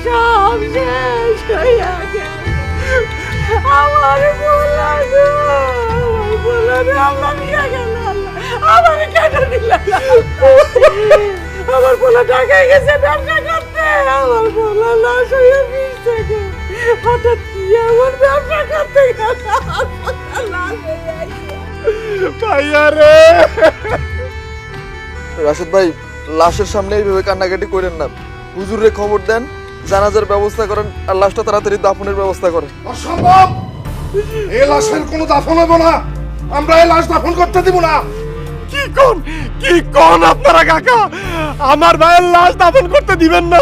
সব শেষ হইয়া গেল। আমার বলা গো, আমার বলা রে আল্লাহ নিয়ে গেল। আমার কেন দিলা? আমার বলা ঢাকায় গেছে ব্যবসা করতে, আমার বলা লাশ হয়ে ফিরছে গো। হঠাৎ কি আমার ব্যবসা করতে গেল, লাশ হয়ে গেছে। ভাইয়া রে, রাশেদ ভাই, লাশের সামনে এইভাবে কান্নাকাটি করেন না। হুজুরে খবর দেন, জানাজার ব্যবস্থা করেন, আর লাশটা তাড়াতাড়ি দাফনের ব্যবস্থা করেন। অসম্ভব! এই লাশের কোনো দাফন হবে না, আমরা এই লাশ দাফন করতে দিব না। কি কোন আপনারা কাকা? আমার ভাইয়ের লাশ দাফন করতে দিবেন না?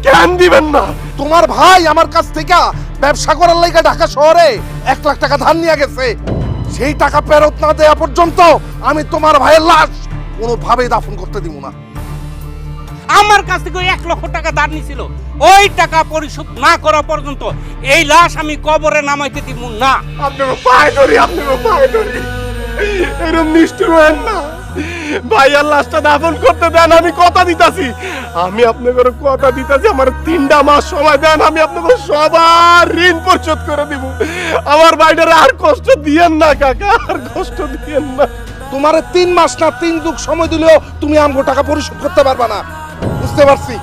কেন দিবেন না? তোমার ভাই আমার কাছ থেকে ব্যবসা করার লাগা ঢাকা শহরে 1 লাখ টাকা ধার নিয়ে গেছে। সেই টাকা ফেরত না দেওয়া পর্যন্ত আমি তোমার ভাইয়ের লাশ কোনোভাবেই দাফন করতে দিব না। আমার কাছ থেকে 1 লক্ষ টাকা ধার নিছিল, ওই টাকা পরিশোধ না করা পর্যন্ত এই লাশ আমি কবরে নামাইতে দিব না। আপনাকে পায়ে ধরি, আপনাকে পায়ে ধরি, এরকম নিষ্ঠুর হয়েন না। ভাইয়ার লাশটা দাফন করতে দেন, আমি কথা দিতাছি। আমি আপনাকে কথা দিতাছি, আমার 3টা মাস সময় দেন, আমি আপনাকে সবার ঋণ পরিশোধ করে দিব। আমার ভাইটারে আর কষ্ট দিয়েন না কাকা, আর কষ্ট দিয়েন না। তোমার 3 মাস না 3 যুগ সময় দিলেও তুমি আমগো টাকা পরিশোধ করতে পারবা না। বুঝতে পারছি,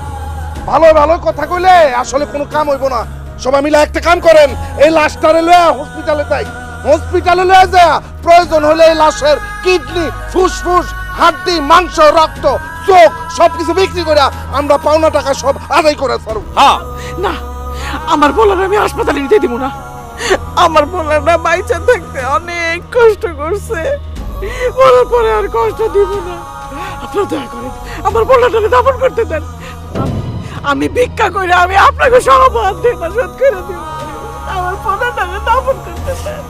ভালো ভালো কথা কইলে আসলে কোনো কাম হইব না। সবাই মিলে একটা কাম করেন, এই লাশটারে লয়ে হসপিটালে যাই। হসপিটালে লয়ে যা প্রয়োজন হলে এই লাশের কিডনি, ফুসফুস, হাড্ডি, মাংস, রক্ত, চোখ সবকিছু বিক্রি করে আমরা পাওনা টাকা সব আদায় করে ছাড়ব। হ্যাঁ, না, আমার বলার আমি হাসপাতালে নিতে দিব না। আমার বলারটা বাইচা থাকতে অনেক কষ্ট করছে, বলার পরে আর কষ্ট দিব না। আপনারা দয়া করেন আমার বলারটাকে দাফন করতে দেন। আমি ভিক্ষা করে আমি আপনাকে সব দেনা শোধ করে দিব। আমার বলারটাকে দাফন করতে দেন।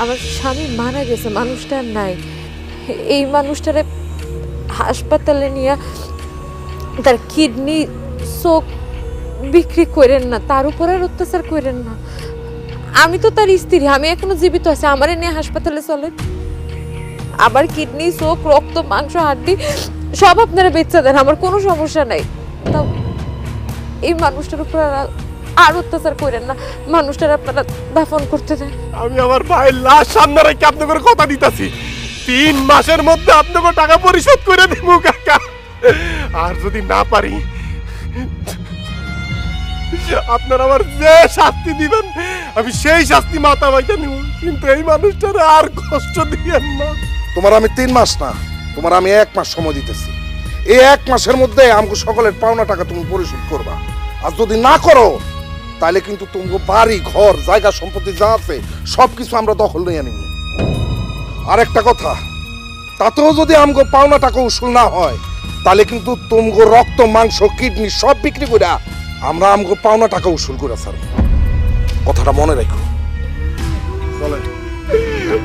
আমার স্বামী মারা গেছে, মানুষটা আর নাই। এই মানুষটারে হাসপাতালে নিয়ে তার কিডনি, চোখ বিক্রি করেন না, তার উপর আর অত্যাচার করেন না। আমি তো তার স্ত্রী, আমি এখনো জীবিত আছি, আমারে নিয়ে হাসপাতালে চলেন। আবার কিডনি, চোখ, রক্ত, মাংস, হাড্ডি সব আপনারা বেচা দেন, আমার কোনো সমস্যা নাই। তাও এই মানুষটার উপর আর অত্যাচার করেন না, মানুষটার আপনারা দাফন করতে দেন। আমি আমার ভাইয়ের লাশ সামনে রেখে আপনাকে কথা দিতাছি, 3 মাসের মধ্যে আপনাকে টাকা পরিশোধ করে দিব কাকা। আর যদি না পারি, আপনারা আমার যে শাস্তি দিবেন আমি সেই শাস্তি মাথা বাইতে নিব, কিন্তু এই মানুষটারে আর কষ্ট দিয়েন না। তোমার আমি 3 মাস না, তোমার আমি 1 মাস সময় দিতেছি। এই 1 মাসের মধ্যে আমাকে সকলের পাওনা টাকা তুমি পরিশোধ করবা। আর যদি না করো তাহলে কিন্তু তোমাকে বাড়ি, ঘর, জায়গা, সম্পত্তি যা আছে সবকিছু আমরা দখল নিয়ে নিব। আর একটা কথা, তাতেও যদি আমগো পাওনা টাকা উসুল না হয় তাহলে কিন্তু তোমাকে রক্ত, মাংস, কিডনি সব বিক্রি করে আমরা আমগো পাওনা টাকা উসুল করে ছাড়ব। কথাটা মনে রাখো। চলেন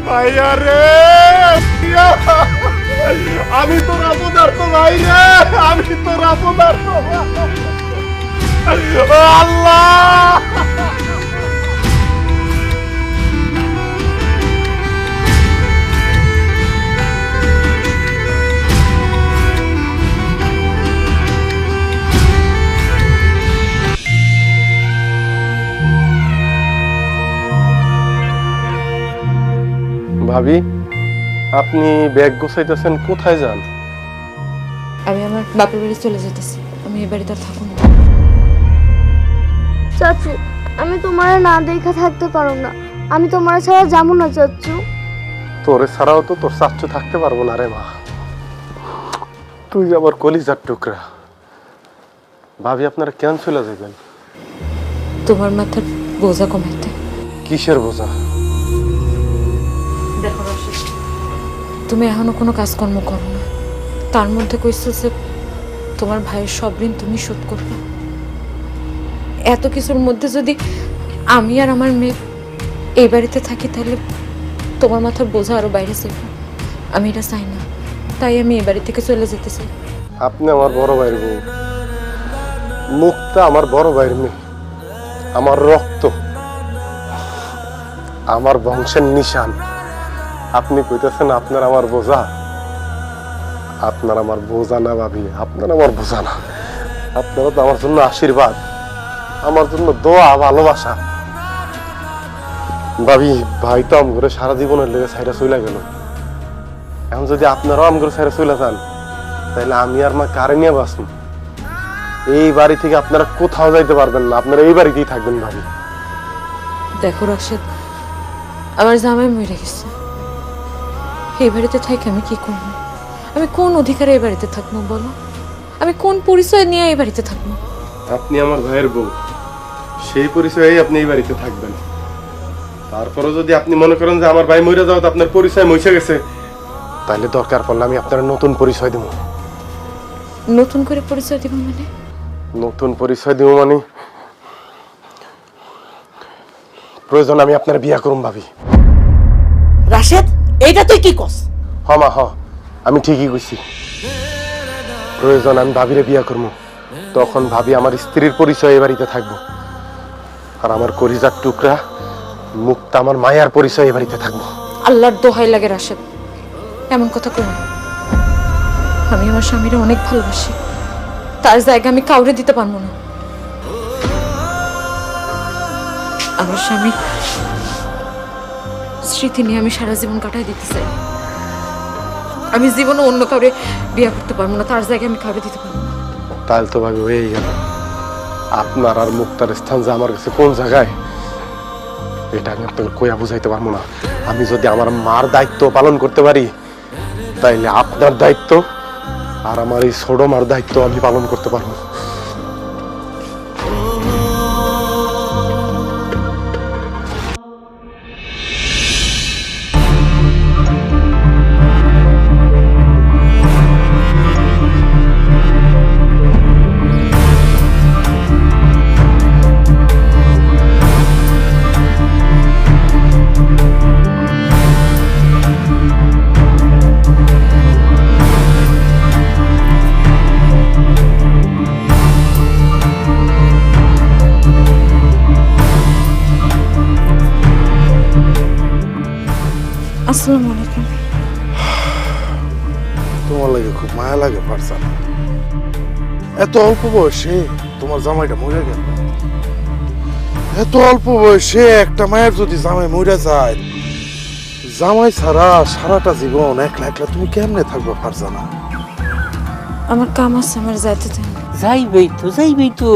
ভাইয়া রে, আমি তোর আপদার্থ ভাই রে, আমি তোর আপদার্থ। আল্লাহ, ভাবি, আপনি ব্যাগ গোছাইতেছেন, কোথায় যান? আমি আমার বাপের বাড়ি চলে যেতেছি, আমি এই বাড়িতে আর থাকবো না। চাচু, আমি তোমার না দেখা থাকতে পারো না, আমি তোমার ছাড়া যাবো না চাচু। তোরে ছাড়াও তো তোর চাচ্চু থাকতে পারবো না রে মা, তুই আমার কলিজার টুকরা। ভাবি, আপনারা কেন চলে যাবেন? তোমার মাথার বোঝা কমাইতে। কিসের বোঝা? দেখো রশিদ, তুমি এখনো কোনো কাজকর্ম করো না, তার মধ্যে কইছো যে তোমার ভাইয়ের সব ঋণ তুমি শোধ করবে। এত কিছুর মধ্যে যদি আমি আর আমার মেয়ে এই বাড়িতে থাকি তাহলে তোমার মাথার বোঝা আরো বাইরে যাবে। আমি এটা চাই না, তাই আমি এই বাড়ি থেকে চলে যেতে চাই। আপনি আমার বড় ভাইয়ের বউ, মুক্তা আমার বড় ভাইয়ের মেয়ে, আমার রক্ত, আমার বংশের নিশান। আপনি কইতেছেন আপনার আমার বোঝা? আপনার আমার বোঝা না ভাবি, আপনার আমার বোঝা না। আপনারা তো আমার জন্য আশীর্বাদ, আমার জন্য দোয়া, ভালোবাসা। ভাবি, ভাই তো আম করে সারা জীবনের লেগে সাইরা চলে গেল। এখন যদি আপনারাও আম করে সাইরা চলে যান, তাহলে আমি আর মা কারে নিয়ে বাঁচব? এই বাড়ি থেকে আপনারা কোথাও যাইতে পারবেন না, আপনারা এই বাড়িতেই থাকবেন। ভাবি দেখো রাশেদ, আমার জামাই মরে গেছে। এই বাড়িতে থাকি আমি কি করবো? আমি কোন অধিকারে এই বাড়িতে থাকবো বলো? আমি কোন পরিচয় নিয়ে এই বাড়িতে থাকবো? আপনি আমার ভাইয়ের বউ, সেই পরিচয়েই আপনি এই বাড়িতে থাকবেন। তারপরে যদি আপনি মনে করেন যে আমার ভাই মরে যাওয়া আপনার পরিচয় মুছে গেছে, তাহলে দরকার পড়লে আমি আপনার নতুন পরিচয় দেব। নতুন করে পরিচয় দিব মানে? নতুন পরিচয় দেব মানে প্রয়োজন আমি আপনার বিয়া করুম ভাবি। রাশেদ, এইটা তুই কি কস? হ মা হ, আমি ঠিকই কইছি। প্রয়োজন আমি ভাবিরে বিয়া করবো, তখন ভাবি আমার স্ত্রীর পরিচয় এই বাড়িতে থাকবো, আর আমার কলিজার টুকরা মুক্তা আমার মায়ার পরিচয় এই বাড়িতে থাকবো। আল্লাহর দোহাই লাগে রাশেদ, এমন কথা কই না। আমি আমার স্বামীরে অনেক ভালোবাসি, তার জায়গা আমি কাউরে দিতে পারবো না। আমার স্বামী স্মৃতি নিয়ে আমি সারা জীবন কাটাই দিতে চাই। আমি জীবনে অন্য কাউরে বিয়ে করতে পারবো না, তার জায়গায় আমি কাউরে দিতে পারবো না। তাহলে তো ভাবি হয়েই গেল। আপনার আর মুক্তার স্থান যে আমার কাছে কোন জায়গায়, এটা আমি আপনাকে কইয়া বুঝাইতে পারবো না। আমি যদি আমার মার দায়িত্ব পালন করতে পারি, তাইলে আপনার দায়িত্ব আর আমার এই ছোট মার দায়িত্ব আমি পালন করতে পারবো। আসসালামু আলাইকুম। তোমার লাগে খুব মায়া লাগে ফারজানা। এত অল্প বয়সে তোমার জামাইটা মরে গেল। এত অল্প বয়সে একটা মায়ের যদি জামাই মরে যায়, জামাই ছাড়া সারাটা জীবন একলা একলা তুমি কেমনে থাকবে ফারজানা? আমার কাম আছে, আমার যাইতে দেন। যাইবেই তো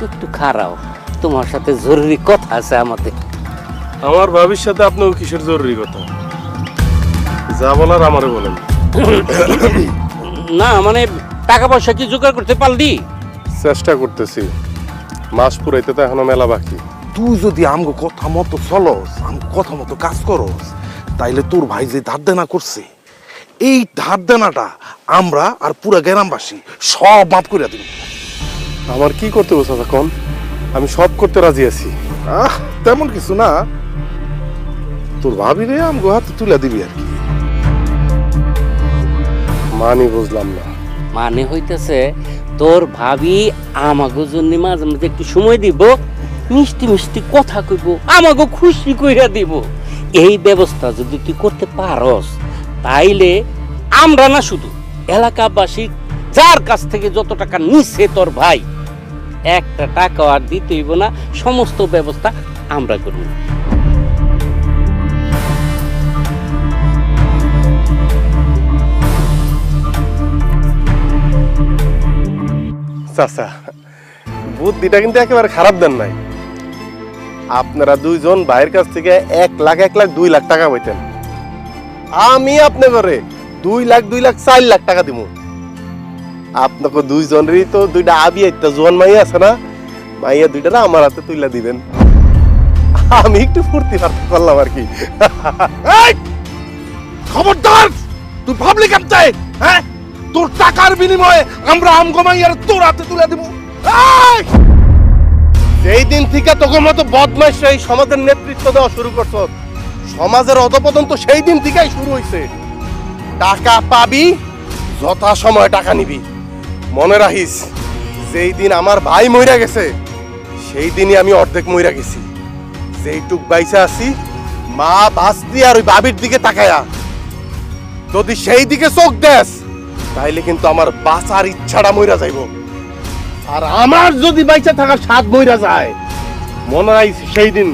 একটু খারাও, তোমার সাথে জরুরি কথা আছে আমাদের। আমার ভাবির সাথে আপনার কিসের জরুরি কথা? যা বলার আমারে বলেন। না মানে টাকা পয়সা কি জোগাড় করতে পারলি? চেষ্টা করতেছি, মাস পুরাইতে তো এখনো মেলা বাকি। তুই যদি আমগো কথা মতো চলস, আমগো কথা মতো কাজ করস, তাইলে তোর ভাই যে ধার দেনা করছে, এই ধার দেনাটা আমরা আর পুরা গ্রামবাসী সব মাফ করে দিব। আমার কি করতে বসে এখন? আমি সব করতে রাজি আছি। তেমন কিছু না, তোর ভাবি রে আমগো হাতে তুলে দিবি আর কি। মানি বুঝলাম না। মানে হইতেছে তোর ভাবি আমাগো জন্য মাঝে মাঝে একটু সময় দিব, মিষ্টি মিষ্টি কথা কইব, আমাগো খুশি কইরা দিব। এই ব্যবস্থা যদি তুই করতে পারস, তাইলে আমরা না শুধু এলাকাবাসী যার কাছ থেকে যত টাকা নিচ্ছে তোর ভাই, একটা টাকা আর দিতে হইব না, সমস্ত ব্যবস্থা আমরা করব। চাচা, বুদ্ধিটা কিন্তু একেবারে খারাপ দেন নাই। আপনারা দুইজন ভাইয়ের কাছ থেকে 1 লাখ 2 লাখ টাকা পাইতেন, আমি আপনি করে 2 লাখ 4 লাখ টাকা দিব। আপনাকে দুইজনেরই তো দুইটা আবি একটা জোয়ান মাইয়া আছে না, মাইয়া দুইটা আমার হাতে তুইলা দিবেন। আমি একটু ফুর্তি ফার্তি করলাম আর কি। খবরদার, তুই ভাবলি কেমতে? হ্যাঁ, তোর টাকার বিনিময়ে আমরা আমগো মাইয়ার তোর হাতে তুলে দিব। সেই দিন থেকে তোকে মতো বদমাইশ এই সমাজের নেতৃত্ব দেওয়া শুরু করছ। সমাজের অধপতন তো সেই দিন থেকেই শুরু হয়েছে। টাকা পাবি, যথা সময় টাকা নিবি। মনে রাখিস, যেই দিন আমার ভাই মইরা গেছে, সেই দিনই আমি অর্ধেক মইরা গেছি। যেইটুক বাইসা আছি, মা বাস্তি আর ওই বাবির দিকে তাকায়া যদি সেই দিকে চোখ দেস, তাইলে কিন্তু আমার বাঁচার ইচ্ছাটা মইরা যাইব। আর আমার যদি বাইচা থাকার স্বাদ মইরা যায়, মনে হয় সেই দিন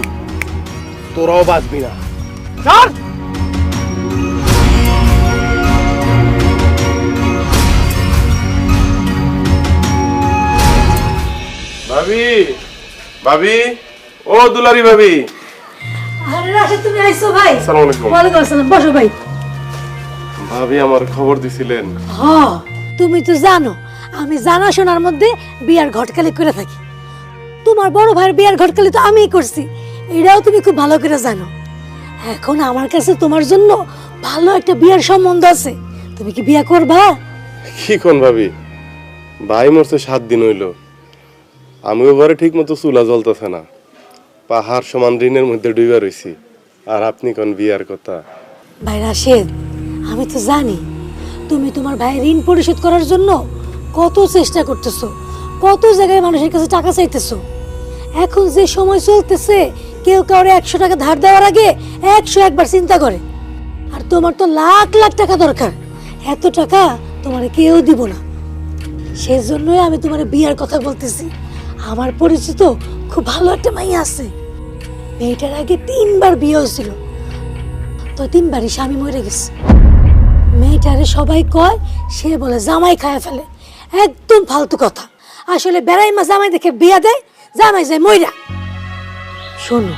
তোরাও বাঁচবি না। চল। ভাবি, ভাবি, ও দুলারি ভাবি। আরে রাশেদ, তুমি আইছো ভাই? আসসালামু আলাইকুম। ওয়ালাইকুম আসসালাম, বসো ভাই। ভাবি আমার খবর দিছিলেন? হ্যাঁ, তুমি তো জানো আমি জানাশোনার মধ্যে বিয়ার ঘটকালি করে থাকি। তোমার বড় ভাইয়ের বিয়ার ঘটকালি তো আমিই করছি, এটাও তুমি খুব ভালো করে জানো। এখন আমার কাছে তোমার জন্য ভালো একটা বিয়ার সম্বন্ধ আছে, তুমি কি বিয়া করবা? কি কোন ভাবি, ভাই মরছে 7 দিন হইল, আমিও ঘরে ঠিক মতো চুলা জ্বলতেছে না, পাহাড় সমান ঋণের মধ্যে ডুইবা রইছি, আর আপনি কোন বিয়ার কথা? ভাই রাশেদ, আমি তো জানি তুমি তোমার ভাইয়ের ঋণ পরিশোধ করার জন্য কত চেষ্টা করতেছো, কত জায়গায় মানুষের কাছে টাকা চাইতেছো। এখন যে সময় চলতেছে, কেউ কাউরে 100 টাকা ধার দেওয়ার আগে 101 বার চিন্তা করে। আর তোমার তো লাখ লাখ টাকা দরকার, এত টাকা তোমার কেউ দিব না। সেজন্যই আমি তোমার বিয়ার কথা বলতেছি। আমার পরিচিত খুব ভালো একটা মাইয়া আছে, মেয়েটার আগে 3 বার বিয়ে হয়েছিল, তো 3 বারই স্বামী মরে গেছে। মেয়েটারে সবাই কয় সে বলে জামাই খায় ফেলে, একদম ফালতু কথা। আসলে বেড়াই মা জামাই দেখে বিয়া দেয়, জামাই যায় মইরা। শোনো,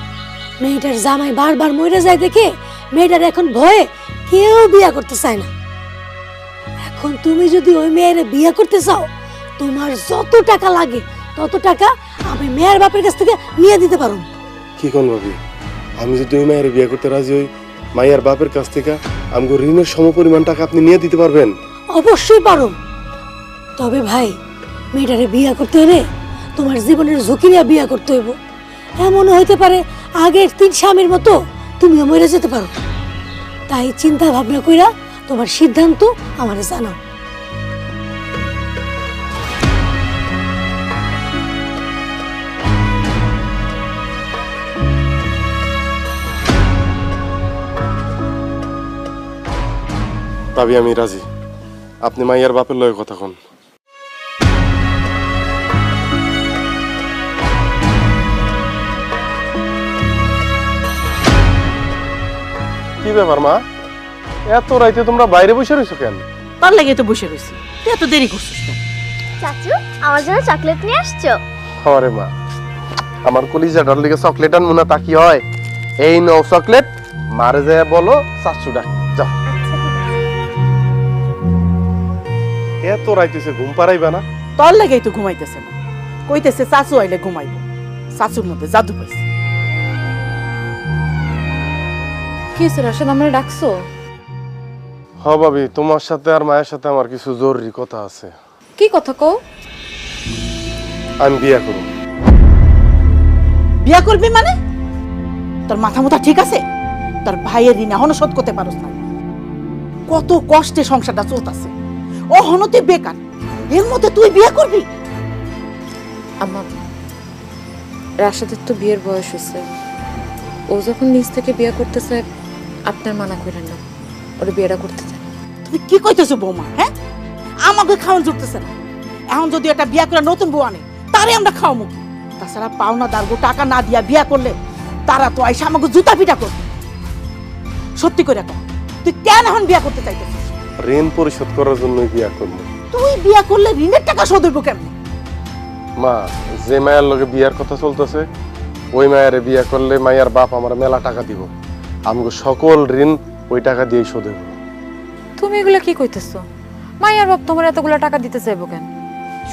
মেয়েটার জামাই বারবার মইরা যায় দেখে মেয়েটার এখন ভয়ে কেউ বিয়া করতে চায় না। এখন তুমি যদি ওই মেয়ের বিয়া করতে চাও, তোমার যত টাকা লাগে তত টাকা আমি মেয়ের বাপের কাছ থেকে নিয়ে দিতে পারো। কি কোন ভাবি, আমি যদি ওই মায়ের বিয়ে করতে রাজি হই, মাইয়ার বাপের কাছ থেকে আমগো ঋণের সমপরিমাণ টাকা আপনি নিয়ে দিতে পারবেন? অবশ্যই পারো, তবে ভাই মেয়েটারে বিয়া করতে হলে তোমার জীবনের ঝুঁকি নিয়ে বিয়া করতে হইব। এমনও হইতে পারে আগের 3 স্বামীর মতো তুমিও মরে যেতে পারো। তাই চিন্তা ভাবনা কইরা তোমার সিদ্ধান্ত আমারে জানাও। ভাবি আমি রাজি, আপনি মাইয়ার বাপের লগে কথা কন। কি ব্যাপার মা, এত রাইতে তোমরা বাইরে বসে রইছো কেন? তার লাগে তো বসে রয়েছি, তুই এত দেরি করছিস কেন? চাচু, আমার জন্য চকলেট নিয়ে আসছো? আরে মা, আমার কলিজাটার লিগে চকলেট আনবো না তা কি হয়? এই নাও চকলেট, মারে যায় বলো চাচু ডাক। যাও। এত রাইতেছে ঘুম পারাইবা না? তোর লাগেই তো ঘুমাইতেছে না, কইতেছে চাচু আইলে ঘুমাইবো। চাচুর মধ্যে জাদু পাইছে। কি হয়েছে রাশেদ, আমরা ডাকছো? হ ভাবি, তোমার সাথে আর মায়ের সাথে আমার কিছু জরুরি কথা আছে। কি কথা কও? আমি বিয়া করব। বিয়া করবি মানে? তোর মাথা মুথা ঠিক আছে? তোর ভাইয়ের ঋণ এখনো শোধ করতে পারস না। কত কষ্টে সংসারটা চলতেছে, ও হনো তুই বেকার, এর মধ্যে তুই বিয়ে করবি? আম্মা, রাশেদের তো বিয়ের বয়স হয়েছে, ও যখন নিজ থেকে বিয়ে করতেছে আপনার মানা করেন না, ওর বিয়েটা করতে চান। তুমি কি কইতেছো বৌমা? হ্যাঁ, আমাকে খাওয়ান জুটতেছে না। এখন যদি একটা বিয়া করে নতুন বউ আনে, তারে আমরা খাওয়াবো। তাছাড়া পাওনা দারগো টাকা না দিয়া বিয়া করলে তারা তো আইসা আমাকে জুতা পিটা করবে। সত্যি করে কর, তুই কেন এখন বিয়া করতে চাইতেছিস? ঋণ পরিশোধ করার জন্যই বিয়া করব। তুই বিয়া করলে ঋণের টাকা শোধ হইব কেমন? মা, যে মায়ের লগে বিয়ার কথা চলতেছে, ওই মায়ের বিয়া করলে মায়ের বাপ আমার মেলা টাকা দিব, আমগো সকল ঋণ ওই টাকা দিয়েই শোধ হইব। তুমি এগুলা কি কইতেছো? মাইয়ার বাপ তোমার এতগুলা টাকা দিতে চাইবো কেন?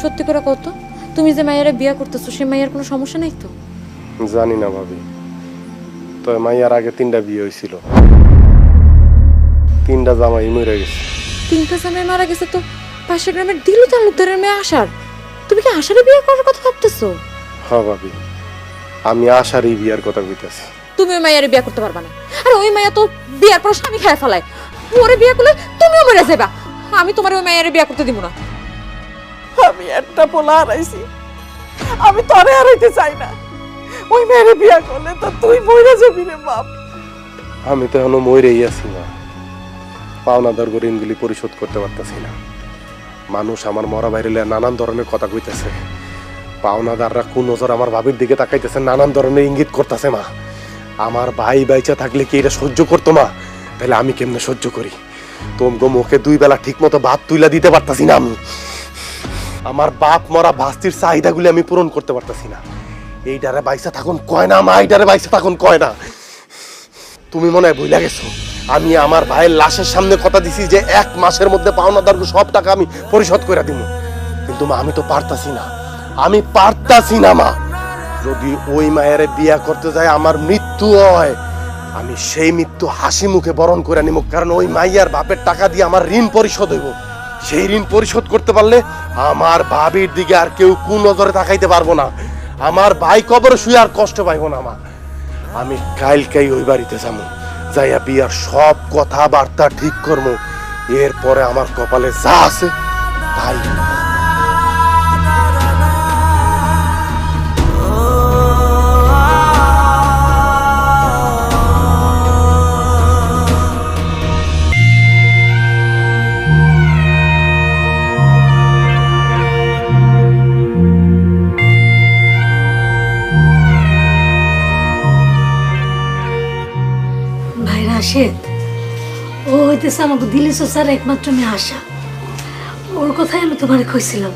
সত্যি করে কত, তুমি যে মাইয়ারে বিয়ে করতেছো সে মাইয়ার কোনো সমস্যা নাই তো? জানি না ভাবি, তো মাইয়ার আগে 3টা বিয়ে হয়েছিল, 3টা জামাই মরে গেছে। 3টা জামাই মারা গেছে তো পাশের গ্রামের দিলু তালুকদারের মেয়ে আশার, তুমি কি আশারে বিয়ে করার কথা ভাবতেছো? হ্যাঁ ভাবি, আমি আশারই বিয়ার কথা কইতাছি। তুমি ওই মাইয়ারে বিয়ে করতে পারবা না, আর ওই মাইয়া তো বিয়ার পর স্বামী খায় ফেলায়, ওরে বিয়ে করলে তুমিও মরে যাবা। আমি তোমার ওই মাইয়ারে বিয়ে করতে দিব না। আমি একটা পোলা হারাইছি, আমি তরে হারাইতে চাই না। ওই মেয়েরে বিয়া করলে তো তুই মরে যাবি রে বাপ। আমি তো এখনো মরেই আছি না, পাওনাদার ঋণগুলি পরিশোধ করতে পারতেছি না। মানুষ আমার মরা বাইরে নানান ধরনের কথা কইতেছে, পাওনাদাররা কোন নজর আমার ভাবির দিকে তাকাইতেছে, নানান ধরনের ইঙ্গিত করতেছে। মা, আমার ভাই বাইচা থাকলে কি এটা সহ্য করতো? মা, তাহলে আমি কেমনে সহ্য করি? তোমগো মুখে 2 বেলা ঠিক মতো ভাত তুইলা দিতে পারতাছি না আমি। আমার বাপ মরা ভাস্তির চাহিদাগুলি আমি পূরণ করতে পারতাছি না। এইটারে বাইসা থাকুন কয় না মা, এইটারে বাইসা থাকুন কয় না। তুমি মনে হয় ভুলে গেছো, আমি আমার ভাইয়ের লাশের সামনে কথা দিছি যে 1 মাসের মধ্যে পাওনাদারকে সব টাকা আমি পরিশোধ করে দিব। কিন্তু মা, আমি তো পারতাছি না, আমি পারতাছি না মা। যদি ওই মায়ের বিয়া করতে যায় আমার মৃত্যু হয়, আমি সেই মৃত্যু হাসি মুখে বরণ করে নিব, কারণ ওই মাইয়ার বাপের টাকা দিয়ে আমার ঋণ পরিশোধ হইব। সেই ঋণ পরিশোধ করতে পারলে আমার ভাবির দিকে আর কেউ কোন নজরে তাকাইতে পারবো না। আমার ভাই কবর শুয়ে আর কষ্ট পাইব না মা। আমি কালকেই ওই বাড়িতে যাবো, যাইয়া বিয়ার সব কথাবার্তা ঠিক করবো। এরপরে আমার কপালে যা আছে তাই। ভাই রাশেদ, ও হইতেছে আমাকে দিলি স্যার একমাত্র মেয়ে আশা। ওর কথাই আমি তোমার কইছিলাম।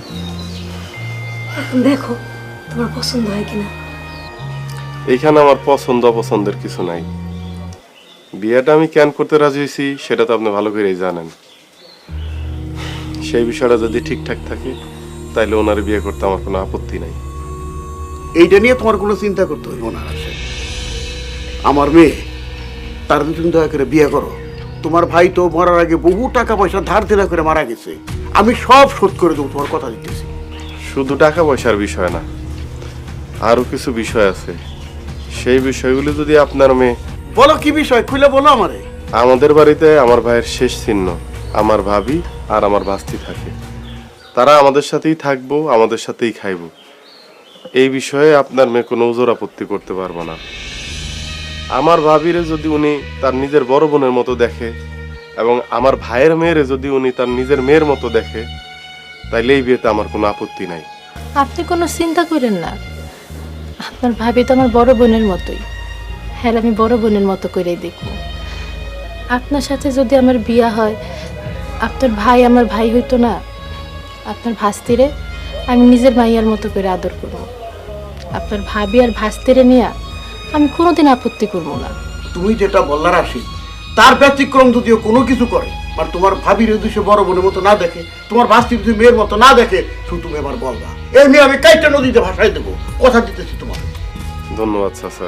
এখন দেখো তোমার পছন্দ হয় কিনা। এইখানে আমার পছন্দ অপছন্দের কিছু নাই। বিয়েটা আমি কেন করতে রাজি হয়েছি সেটা তো আপনি ভালো করেই জানেন। সেই বিষয়টা যদি ঠিকঠাক থাকে তাইলে ওনার বিয়ে করতে আমার কোনো আপত্তি নাই। এইটা নিয়ে তোমার কোনো চিন্তা করতে হইব না রাশেদ। আমার মেয়ে, তার তুমি দয়া করে বিয়ে করো। তোমার ভাই তো মরার আগে বহু টাকা পয়সা ধার দেনা করে মারা গেছে, আমি সব শোধ করে দেবো, তোমার কথা দিতেছি। শুধু টাকা পয়সার বিষয় না, আরো কিছু বিষয় আছে। সেই বিষয়গুলো যদি আপনার মেয়ে। বলো কি বিষয়, খুলে বলো আমারে। আমাদের বাড়িতে আমার ভাইয়ের শেষ চিহ্ন আমার ভাবি আর আমার ভাস্তি থাকে। তারা আমাদের সাথেই থাকবো, আমাদের সাথেই খাইবো। এই বিষয়ে আপনার মেয়ে কোনো ওজোর আপত্তি করতে পারবো না। আমার ভাবিরে যদি উনি তার নিজের বড় বোনের মতো দেখে এবং আমার ভাইয়ের মেয়েরে যদি উনি তার নিজের মেয়ের মতো দেখে, তাইলে এই বিয়েতে আমার কোনো আপত্তি নাই। আপনি কোনো চিন্তা করেন না, আপনার ভাবি তো আমার বড় বোনের মতোই। হ্যাঁ, আমি বড় বোনের মতো করেই দেখব। আপনার সাথে যদি আমার বিয়া হয়, আপনার ভাই আমার ভাই হইতো না। আপনার ভাস্তিরে আমি নিজের মাইয়ার মতো করে আদর করব। আপনার ভাবি আর ভাস্তিরে নিয়ে আমি কোনোদিন আপত্তি করবো না। তুমি যেটা বললা রাশিদ, তার ব্যতিক্রম যদিও কোনো কিছু করে, আর তোমার ভাবির উদ্দেশ্যে বড় বোনের মতো না দেখে, তোমার ভাস্তির যদি মেয়ের মতো না দেখে, শুধু তুমি এবার বলবা। এই মেয়ে আমি কাইটা নদীতে ভাসাই দেবো, কথা দিতেছি তোমার। ধন্যবাদ চাচা।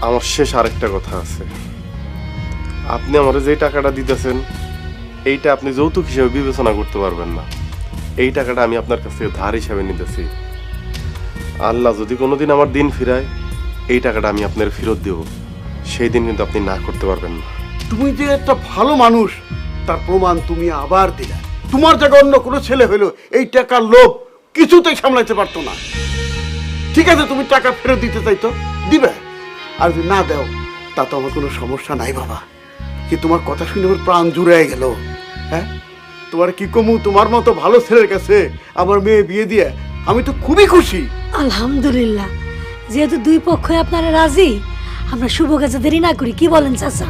আমার শেষ আরেকটা কথা আছে। আপনি আমার যে টাকাটা দিতেছেন, এইটা আপনি যৌতুক হিসেবে বিবেচনা করতে পারবেন না। এই টাকাটা আমি আপনার কাছ থেকে ধার হিসাবে নিতেছি। আল্লাহ যদি কোনোদিন আমার দিন ফিরায়, এই টাকাটা আমি আপনার ফেরত দেব। সেই দিন কিন্তু আপনি না করতে পারবেন না। তুমি যে একটা ভালো মানুষ তার প্রমাণ তুমি আবার দিলে। তোমার জায়গায় অন্য কোনো ছেলে হইলো এই টাকার লোভ কিছুতেই সামলাইতে পারতো না। ঠিক আছে, তুমি টাকা ফেরত দিতে চাইতো, দিবে। আর যদি না দাও, তা তো আমার কোনো সমস্যা নাই বাবা। কি তোমার কথা শুনে আমার প্রাণ জুড়ে গেল। হ্যাঁ, তোমার কি কমু, তোমার মতো ভালো ছেলের কাছে আমার মেয়ে বিয়ে দিয়ে আমি তো খুবই খুশি। আলহামদুলিল্লাহ, যেহেতু 2 পক্ষই আপনারা রাজি, আমরা শুভ কাজে দেরি না করি। কি বলেন চাচা?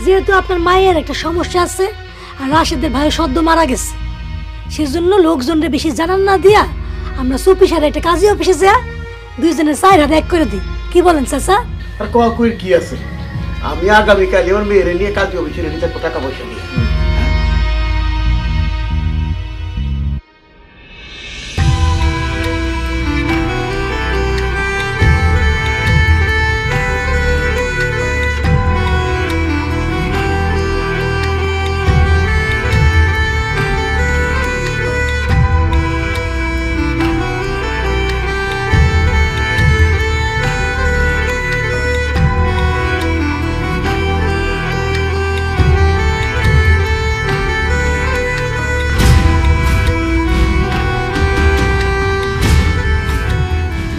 যেহেতু আপনার মায়ের একটা সমস্যা আছে আর রাশেদের ভাই সদ্য মারা গেছে, সেজন্য লোকজনরে বেশি জানান না দিয়া আমরা চুপিসারে একটা কাজী অফিসে যা 2 জনের 4 হাত 1 করে দিই। কি বলেন চাচা? আর কয়ের কি আছে, আমি আগামীকাল আমার মেয়ের নিয়ে কাজী অফিসে রেডি থাকবো, টাকা পয়সা নিয়ে।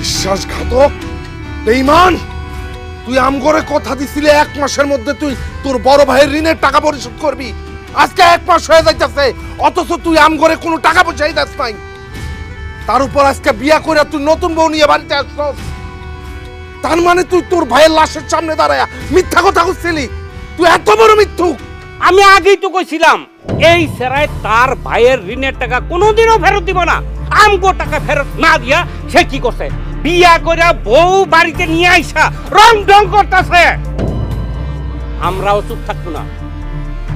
বিশ্বাসঘাতক, বেঈমান! তুই আমগরে কথা দিছিলি 1 মাসের মধ্যে তুই তোর বড় ভাইয়ের ঋণের টাকা পরিশোধ করবি। আজকে 1 মাস হয়ে যাইতেছে, অথচ তুই আম ঘরে কোনো টাকা পয়সাই দাস নাই। তার উপর আজকে বিয়া করে তুই নতুন বউ নিয়ে বাড়িতে আসছস। তার মানে তুই তোর ভাইয়ের লাশের সামনে দাঁড়ায়া মিথ্যা কথা কইছিলি? তুই এত বড় মিথ্যুক! আমি আগেই তো কইছিলাম এই সেরায় তার ভাইয়ের ঋণের টাকা কোনোদিনও ফেরত দিব না। আমগো টাকা ফেরত না দিয়া সে কি করছে, বিয়া করে বউ বাড়িতে নিয়ে আইসা রং ঢং করতেছে। আমরাও চুপ থাকবো না।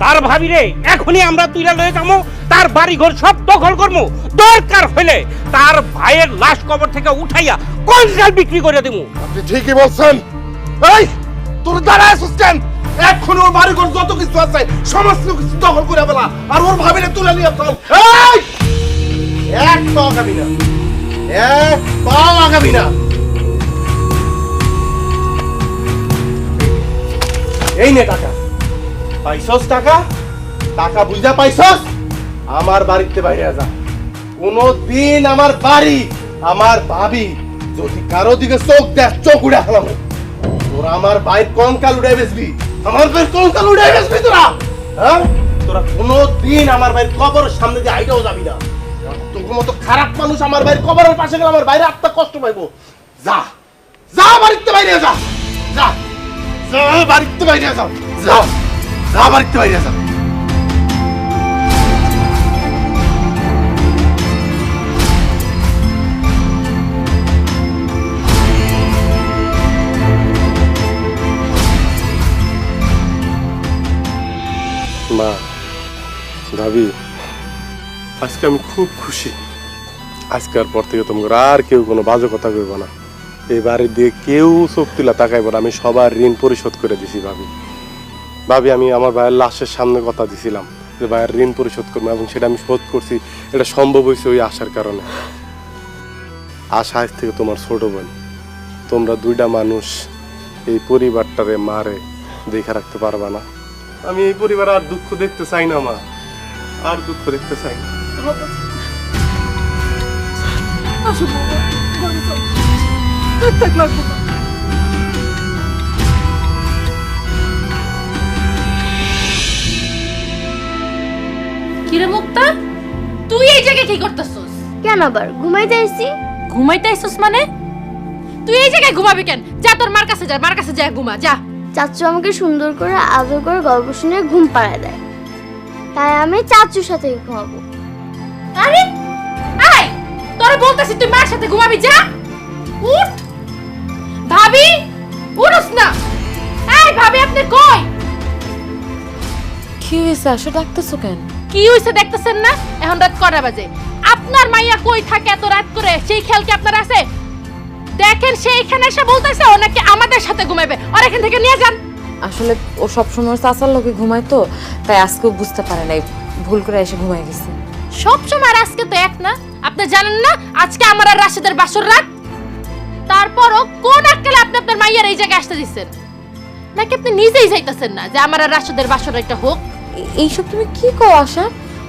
তার ভাবি রে এখনই আমরা তুইলা লয়ে যাবো, তার বাড়ি ঘর সব দখল করবো, দরকার হইলে তার ভাইয়ের লাশ কবর থেকে উঠাইয়া কনসাল বিক্রি করে দেবো। আপনি ঠিকই বলছেন। এই তোর দাঁড়ায় আসছিস কেন? এখন ওর বাড়ি ঘর যত কিছু আছে সমস্ত কিছু দখল করে ফেলা, আর ওর ভাবিরে তুলে নিয়ে চল। এই এক পাও আগাবি না, এক পাও আগাবি না। এই নে টাকা, পাইছস টাকা? টাকা বুঝা পাইছস? আমার বাড়িতে বাইরে যা। কোনদিন আমার বাড়ি, আমার ভাবি যদি কারো দিকে চোখ দেখ, চোখ উড়ে ফেলাম। তোরা আমার বাইর কঙ্কাল উড়ে বেসবি, আমার বাইর কঙ্কাল উড়ে বেসবি তোরা। হ্যাঁ, তোরা কোনদিন আমার বাইর কবরের সামনে দিয়ে আইটাও যাবি না। তোর মতো খারাপ মানুষ আমার বাইর কবরের পাশে গেলে আমার বাইরে আত্মা কষ্ট পাইবো। যা যা, বাড়িতে বাইরে যা, যা যা, বাড়িতে বাইরে যাও, যা যা, বাড়িতে বাইরে যা। মা, ভাবি, আজকে আমি খুব খুশি। আজকের পর থেকে তোমরা আর কেউ কোনো বাজে কথা কইব না। এই বাড়ির দিয়ে কেউ চোখ তুলা তাকাইব না। আমি সবার ঋণ পরিশোধ করে দিছি ভাবি। ভাবি, আমি আমার ভাইয়ের লাশের সামনে কথা দিছিলাম যে ভাইয়ের ঋণ পরিশোধ করবো, এবং সেটা আমি শোধ করছি। এটা সম্ভব হয়েছে ওই আশার কারণে। আশা আজ থেকে তোমার ছোট বোন। তোমরা দুইটা মানুষ এই পরিবারটারে মারে দেখে রাখতে পারবা না। আমি এই পরিবার আর দুঃখ দেখতে চাই না মা, আর দুঃখ দেখতে চাই না। আসো বাবা, ঘরে চল। থাক লাগবো না। কিরে মুক্তা, তুই এই জায়গায় কি করতেছস? কেন আবার ঘুমাইতে আইছি? ঘুমাইতে আইছস মানে? তুই এই জায়গায় ঘুমাবি কেন? যা তোর মার কাছে যা, মার কাছে যা ঘুমা যা। চাচু আমাকে সুন্দর করে আদর করে গল্প শুনে ঘুম পাড়ায় দেয়, তাই আমি চাচুর সাথে ঘুমাবো। আরে আয়, তোরে বলতেছি তুই মার সাথে ঘুমাবি, যা উঠ। ভাবি উঠোস না। এই ভাবি, আপনি কই? কি হয়েছে? আসো ডাকতেছো কেন? কি হইছে দেখতেছেন না? এখন রাত কটা বাজে? আপনার মাইয়া কই থাকে এত রাত করে, সেই খেয়াল কি আপনার আছে? দেখেন সে এখানে এসে বলতেছে ও নাকি আমাদের সাথে ঘুমাবে, আর এখান থেকে নিয়ে যান। আসলে ও সবসময় চাচার লোকে ঘুমায় তো, তাই আজকেও বুঝতে পারে নাই, ভুল করে এসে ঘুমায় গেছে। সব সময় আর আজকে তো এক না। আপনি জানেন না আজকে আমার আর রাশেদের বাসর রাত? তারপরও কোন আক্কেলে আপনি আপনার মাইয়ার এই জায়গায় আসতে দিচ্ছেন? নাকি আপনি নিজেই চাইতেছেন না যে আমার আর রাশেদের বাসর একটা হোক? এইসব তুমি কি কও আশা?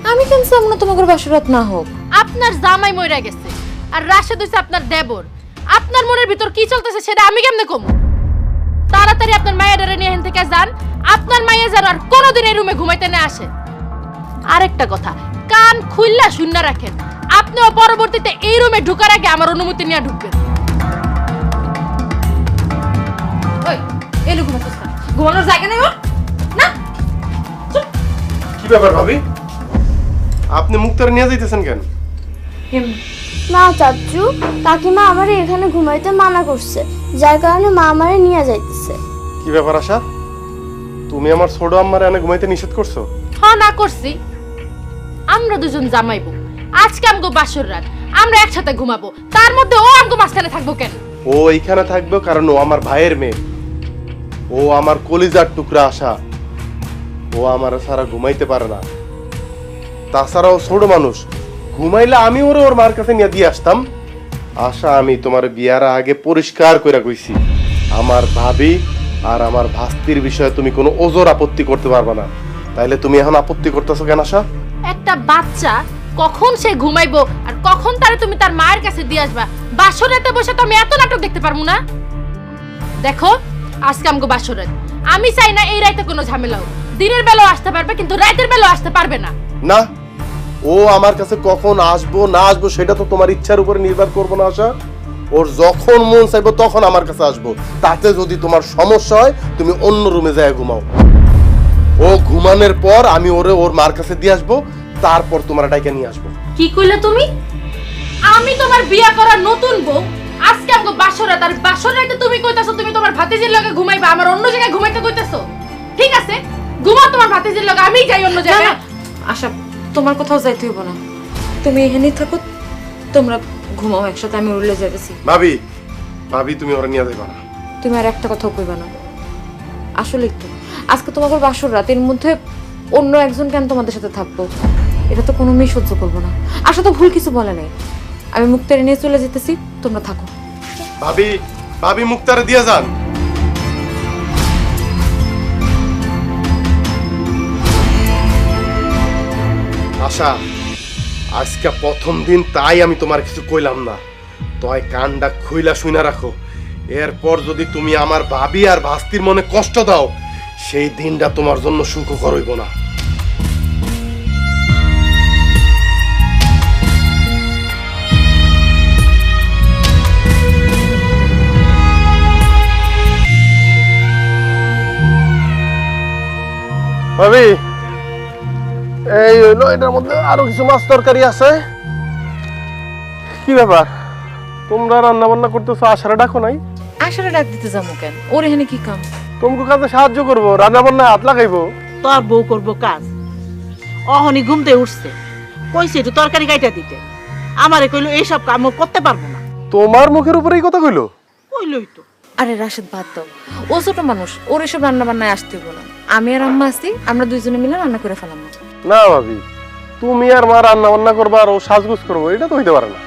আমি কেন চাই না তোমাদের বাসরাত না হোক? আপনার জামাই মইরা গেছে, আর রাশেদ হইছে আপনার দেবর। আপনার মনের ভিতর কি চলতেছে সেটা আমি কেমনে কমু? তাড়াতাড়ি আপনার মায়ের নিয়ে এখান থেকে যান। আপনার মাইয়া যেন আর কোনোদিন এই রুমে ঘুমাইতে না আসে। আরেকটা কথা, কান খুললা শুননা রাখেন, আপনিও পরবর্তীতে এই রুমে ঢোকার আগে আমার অনুমতি নিয়ে ঢুকবেন। ওই এলো ঘুমাচ্ছিস না? ঘুমানোর জায়গা নেই ওর না? কি ব্যাপার ভাবি, আপনি মুক্তার নিয়ে যাইতেছেন কেন? না চাচু, কাকিমা আমারে এখানে ঘুমাইতে মানা করছে, যার কারণে মা আমারে নিয়ে যাইতেছে। কি ব্যাপার আশা, তুমি আমার ছোট আম্মারে এনে ঘুমাইতে নিষেধ করছো? হ্যাঁ না করছি। আমরা দুজন জামাইবো, আজকে আমগো বাসর রাত, আমরা একসাথে ঘুমাবো, তার মধ্যে ও আমগো মাঝখানে থাকবো কেন? ও এইখানে থাকবে কারণ ও আমার ভাইয়ের মেয়ে, ও আমার কলিজার টুকরা আশা। ও আমার সারা ঘুমাইতে পারে না। তাছাড়াও ছোট মানুষ, ঘুমাইলে আমি ওরে ওর মার কাছে নিয়ে দিয়ে আসতাম। আশা, আমি তোমার বিয়ার আগে পরিষ্কার করে কইছি, আমার ভাবি আর আমার ভাস্তির বিষয়ে তুমি কোনো ওজোর আপত্তি করতে পারবে না। তাইলে তুমি এখন আপত্তি করতেছো কেন আশা? একটা বাচ্চা কখন সে ঘুমাইবো আর কখন তারে তুমি তার মায়ের কাছে দিয়ে আসবা, বাসর রাতে বসে তো আমি এত নাটক দেখতে পারবো না। দেখো আজকে আমগো বাসর রাত, আমি চাই না এই রাতে কোনো ঝামেলা হোক। দিনের বেলাও আসতে পারবে কিন্তু রাতের বেলাও আসতে পারবে না। না, ও আমার কাছে কখন আসবো না আসবো সেটা তো তোমার ইচ্ছার উপরে নির্ভর করবো না আশা। ওর যখন মন চাইবো তখন আমার কাছে আসবো। তাতে যদি তোমার সমস্যা হয় তুমি অন্য রুমে যায় ঘুমাও। ও ঘুমানোর পর আমি ওর মার কাছে দিয়ে আসবো, তারপর তোমার ডাইকা নিয়ে আসবো। কি কইলে তুমি? আমি তোমার বিয়া করার নতুন বউ, আজকে আমগো বাসরাত, আর বাসরাতে তুমি কইতাছো তুমি তোমার ভাতিজির লগে ঘুমাইবা, আমার অন্য জায়গায় ঘুমাইতে কইতাছো। ঠিক আছে, ঘুমাও তোমার ভাতিজির লগে, আমি যাই অন্য জায়গায়। আশা, তোমার কোথাও যাইতে হইব না, তুমি এখানেই থাকো, তোমরা ঘুমাও একসাথে, আমি উড়লে যাইতেছি। ভাবি তুমি ওরা নিয়ে যাইবা না। তুমি আর একটা কথাও কইবা না। আসলে একটু আজকে তোমাদের বাসর রাত, এর মধ্যে অন্য একজন কেন তোমাদের সাথে থাকবো? এটা তো কোনো মেয়ে সহ্য করবো না। আশা তো ভুল কিছু বলে নাই, আমি মুক্তারে নিয়ে চলে যেতেছি, তোমরা থাকো। ভাবি মুক্তারে দিয়ে যান। আশা, আজকে প্রথম দিন তাই আমি তোমার কিছু কইলাম না, তাই কানটা খুইলা শুইনা রাখো। এরপর যদি তুমি আমার ভাবি আর ভাস্তির মনে কষ্ট দাও, সেই দিনটা তোমার জন্য সুখকর হইব না। ভাবি, এই হইলো, এটার মধ্যে আরো কিছু মাছ তরকারি আছে। কি ব্যাপার, তোমরা রান্না বান্না করতেছো, আশারে ডাকো নাই? আশারে ডাক দিতে যাবো কেন? ওর এখানে কি কাম? তোমাকে কাজে সাহায্য করবো, রান্না বান্না হাত লাগাইবো। তোর বউ করবো কাজ, অহনি ঘুমতে উঠছে, কইছে একটু তরকারি কাইটা দিতে, আমারে কইলো এইসব কাম ও করতে পারবো না। তোমার মুখের উপরে এই কথা কইলো? কইলই তো। আরে রাশেদ, বাদ দাও, ও ছোট মানুষ, ওর এসব রান্না বান্নায় আসতে হইব না। আমি আর আম্মা আছি, আমরা দুইজনে মিলে রান্না করে ফেলাম। না ভাবি, তুমি আর মা রান্না বান্না করবা আর ও সাজগুজ করবো, এটা তো হইতে পারে না।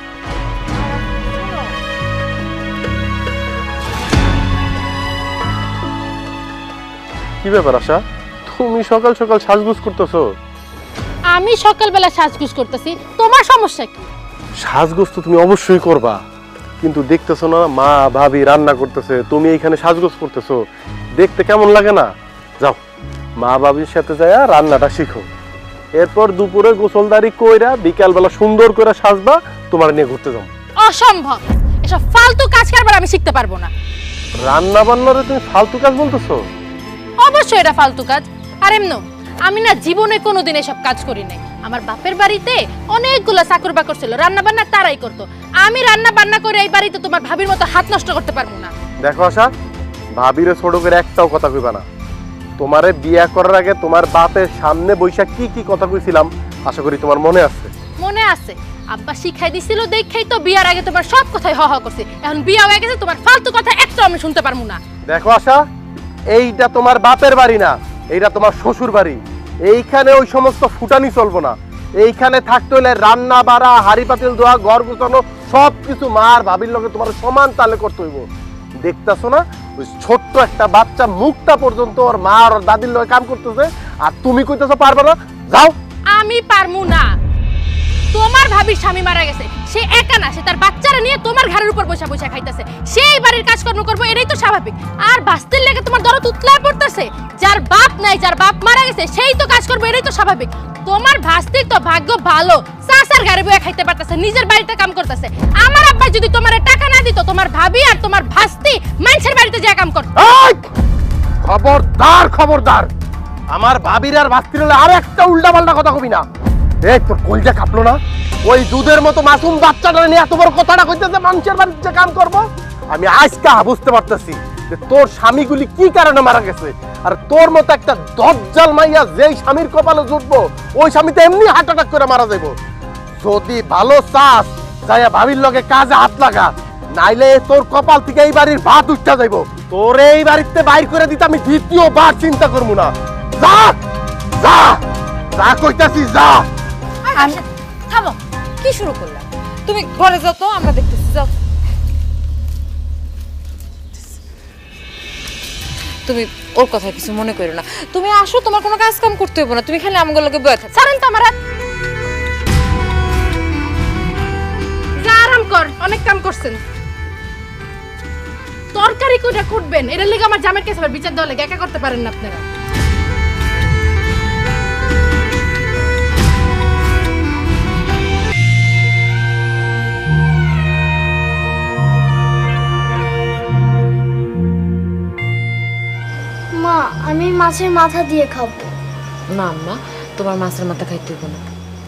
কি ব্যাপার আশা, তুমি সকাল সকাল সাজগুজ করতেছো? আমি সকালবেলা সাজগুজ করতেছি, তোমার সমস্যা কি? সাজগোজ তো তুমি অবশ্যই করবা, কিন্তু দেখতেছো না মা ভাবি রান্না করতেছে, তুমি এইখানে সাজগোজ করতেছো, দেখতে কেমন লাগে না? যাও মা ভাবির সাথে যায়া রান্নাটা শিখো, এরপর দুপুরে গোসলদারি কইরা বিকালবেলা সুন্দর করে সাজবা, তোমার নিয়ে ঘুরতে যাও। অসম্ভব, এসব ফালতু কাজ কারবার আমি শিখতে পারবো না। রান্না বান্নারে তুমি ফালতু কাজ বলতেছো? অবশ্যই এটা ফালতু কাজ। আর এমনো আমি না জীবনে কোনোদিন এসব কাজ করি নাই। আমার বাপের বাড়িতে অনেকগুলো চাকর বাকর ছিল, রান্না বান্না তারাই করতো। আমি রান্না বান্না করে এই বাড়িতে তোমার ভাবির মতো হাত নষ্ট করতে পারবো না। দেখো আশা, ভাবিরে ছোট করে একটাও কথা কইবা না। তোমারে বিয়া করার আগে তোমার বাপের সামনে বৈশা কি কি কথা কইছিলাম আশা করি তোমার মনে আছে। মনে আছে, আব্বা শিখাই দিছিল, দেখেই তো বিয়ার আগে তোমার সব কথাই হ হ করছে। এখন বিয়া হয়ে গেছে, তোমার ফালতু কথা একটাও আমি শুনতে পারবো না। দেখো আশা, এইটা তোমার বাপের বাড়ি না, এইটা তোমার শ্বশুর বাড়ি। এইখানে ওই সমস্ত ফুটানি চলবো না। এইখানে থাকতে হলে রান্না বাড়া, হাড়ি পাতিল ধোয়া, ঘর গুছানো সবকিছু মার ভাবির লগে তোমার সমান তালে করতে হইব। দেখতেছো না ওই ছোট্ট একটা বাচ্চা মুখটা পর্যন্ত ওর মা আর দাদির লগে কাম করতেছে, আর তুমি কইতেছো পারবে না? যাও। আমি পারমু না। তোমার ভাবির স্বামী মারা গেছে, সে একা না, সে তার বাচ্চারা নিয়ে তোমার ঘরের উপর বসে বসে খাইতেছে। সেই বাড়ির কাজকর্ম করবো, এটাই তো স্বাভাবিক। আর বাস্তির লেগে তোমার দরদ উতলায় পড়তেছে। যার বাপ নাই, যার বাপ মারা গেছে, সেই তো কাজ করবো, এটাই তো স্বাভাবিক। তোমার ভাস্তির তো ভাগ্য ভালো, চাচার ঘরে বসে খাইতে পারতেছে, নিজের বাড়িতে কাম করতেছে। আমার আব্বা যদি তোমার টাকা না দিত, তোমার ভাবি আর তোমার ভাস্তি মানুষের বাড়িতে যা কাম করত। খবরদার, খবরদার, আমার ভাবির আর ভাস্তির হলে আর একটা উল্টা পাল্টা কথা কবি না। এই তোর কলটা কাঁপলো না? ওই দুধের মতো মাসুম বাচ্চাটা নিয়ে এত বড় কথাটা কইতেছে মানুষের বাড়িতে কাম করব। আমি আজকে বুঝতে পারতেছি যে তোর স্বামীগুলি কি কারণে মারা গেছে। আর তোর মতো একটা দজ্জাল মাইয়া যেই স্বামীর কপালে জুটবো, ওই স্বামী তো এমনি হার্ট অ্যাটাক করে মারা যাইব। যদি ভালো চাস যাইয়া ভাবির লগে কাজে হাত লাগা, নাইলে তোর কপাল থেকে এই বাড়ির ভাত উঠতে যাইব। তোর এই বাড়িতে বাইর করে দিতে আমি দ্বিতীয়বার চিন্তা করবো না। যা যা যা কইতাছি, যা। থামো, কি শুরু করলা? তুমি ঘরে যাও তো, আমরা দেখতেছি, যাও। তুমি ওর কথা কিছু মনে করো না, তুমি আসো, তোমার কোনো কাজ কাম করতে হবে না, তুমি খালি আমগুলো লোকে বয়ে থাক। ছাড়েন তো আমার হাত। যা আরাম কর, অনেক কাম করছেন। তরকারি কোটা কুটবেন, এর লেগে আমার জামের কাছে বিচার দেওয়া লাগে, একা করতে পারেন না আপনারা। মাছের মাথা দিয়ে খাবো। না আম্মা, তোমার মাছের মাথা খাইতে হইব না,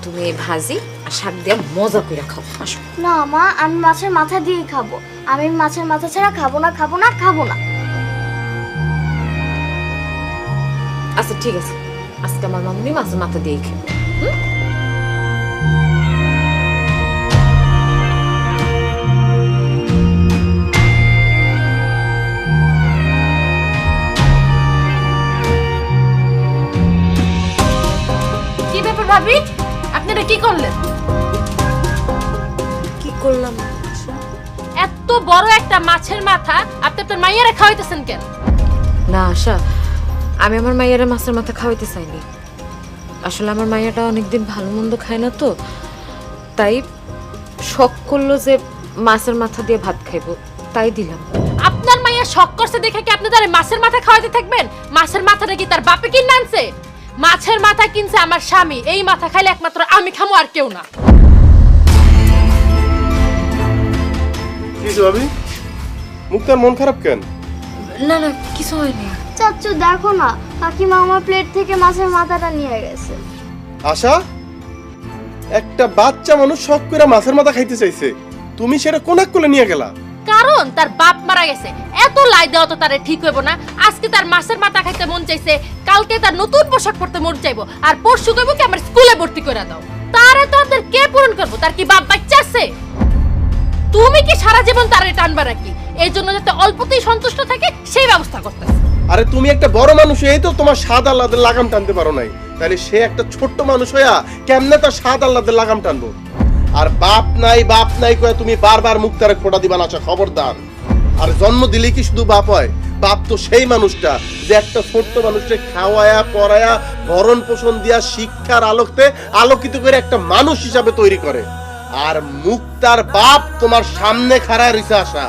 তুমি এই ভাজি আর শাক দিয়ে মজা করে খাও। আসো। না মা, আমি মাছের মাথা দিয়েই খাবো। আমি মাছের মাথা ছাড়া খাবো না, খাবো না, খাবো না। আচ্ছা ঠিক আছে, আজকে আমার মামুনি মাছের মাথা দিয়েই খাবে। কি ব্যাপার ভাবি, আপনারা কি করলেন? কি করলাম? এত বড় একটা মাছের মাথা আপনি আপনার মাইয়ারে খাওয়াইতেছেন কেন? না আশা, আমি আমার মাইয়ারে মাছের মাথা খাওয়াইতে চাইনি। আসলে আমার মাইয়াটা অনেকদিন ভালো মন্দ খায় না, তো তাই শখ করলো যে মাছের মাথা দিয়ে ভাত খাইবো, তাই দিলাম। আপনার মাইয়া শখ করছে দেখে কি আপনি তার মাছের মাথা খাওয়াইতে থাকবেন? মাছের মাথাটা কি তার বাপে কিনে আনছে? মাছের মাথা কিনছে আমার স্বামী। এই মাথা খাইলে একমাত্র আমি খামো, আর কেউ না। কিছু ভাবি, মুক্তার মন খারাপ কেন? না না, কিছু হয়নি। চাচ্চু দেখো না, কাকিমা আমার প্লেট থেকে মাছের মাথাটা নিয়ে গেছে। আশা, একটা বাচ্চা মানুষ শখ করে মাছের মাথা খাইতে চাইছে, তুমি সেটা কোন এক কোলে নিয়ে গেলা? কারণ তার বাপ মারা গেছে। এত লাই দেওয়া তো তারে ঠিক হইব না। আজকে তার মাছের মাথা খাইতে মন চাইছে, কালকে তার নতুন পোশাক পরতে মন চাইবো, আর পরশু কইবো কি আমার স্কুলে ভর্তি করে দাও। তারে তো আপনার কে পূরণ করবো? তার কি বাপ বাচ্চা আছে? তুমি কি সারা জীবন তারে টানবা নাকি? এই জন্য যাতে অল্পতেই সন্তুষ্ট থাকে সেই ব্যবস্থা করতেছে। আরে তুমি একটা বড় মানুষ, এই তো তোমার স্বাদ আল্লাদের লাগাম টানতে পারো নাই, তাহলে সে একটা ছোট্ট মানুষ হইয়া কেমনে তার স্বাদ আল্লাদের লাগাম টানবো? আর বাপ নাই কয়ে তুমি বারবার মুক্তারে খোঁটা দিবা না, খবরদার। আর জন্ম দিলেই কি শুধু বাপ হয়? বাপ তো সেই মানুষটা যে একটা ছোট্ট মানুষকে খাওয়ায়া পড়ায়া ভরণ পোষণ দিয়া শিক্ষার আলোকে আলোকিত করে একটা মানুষ হিসাবে তৈরি করে। আর মুক্তার বাপ তোমার সামনে খাড়ায় রইছে আশা,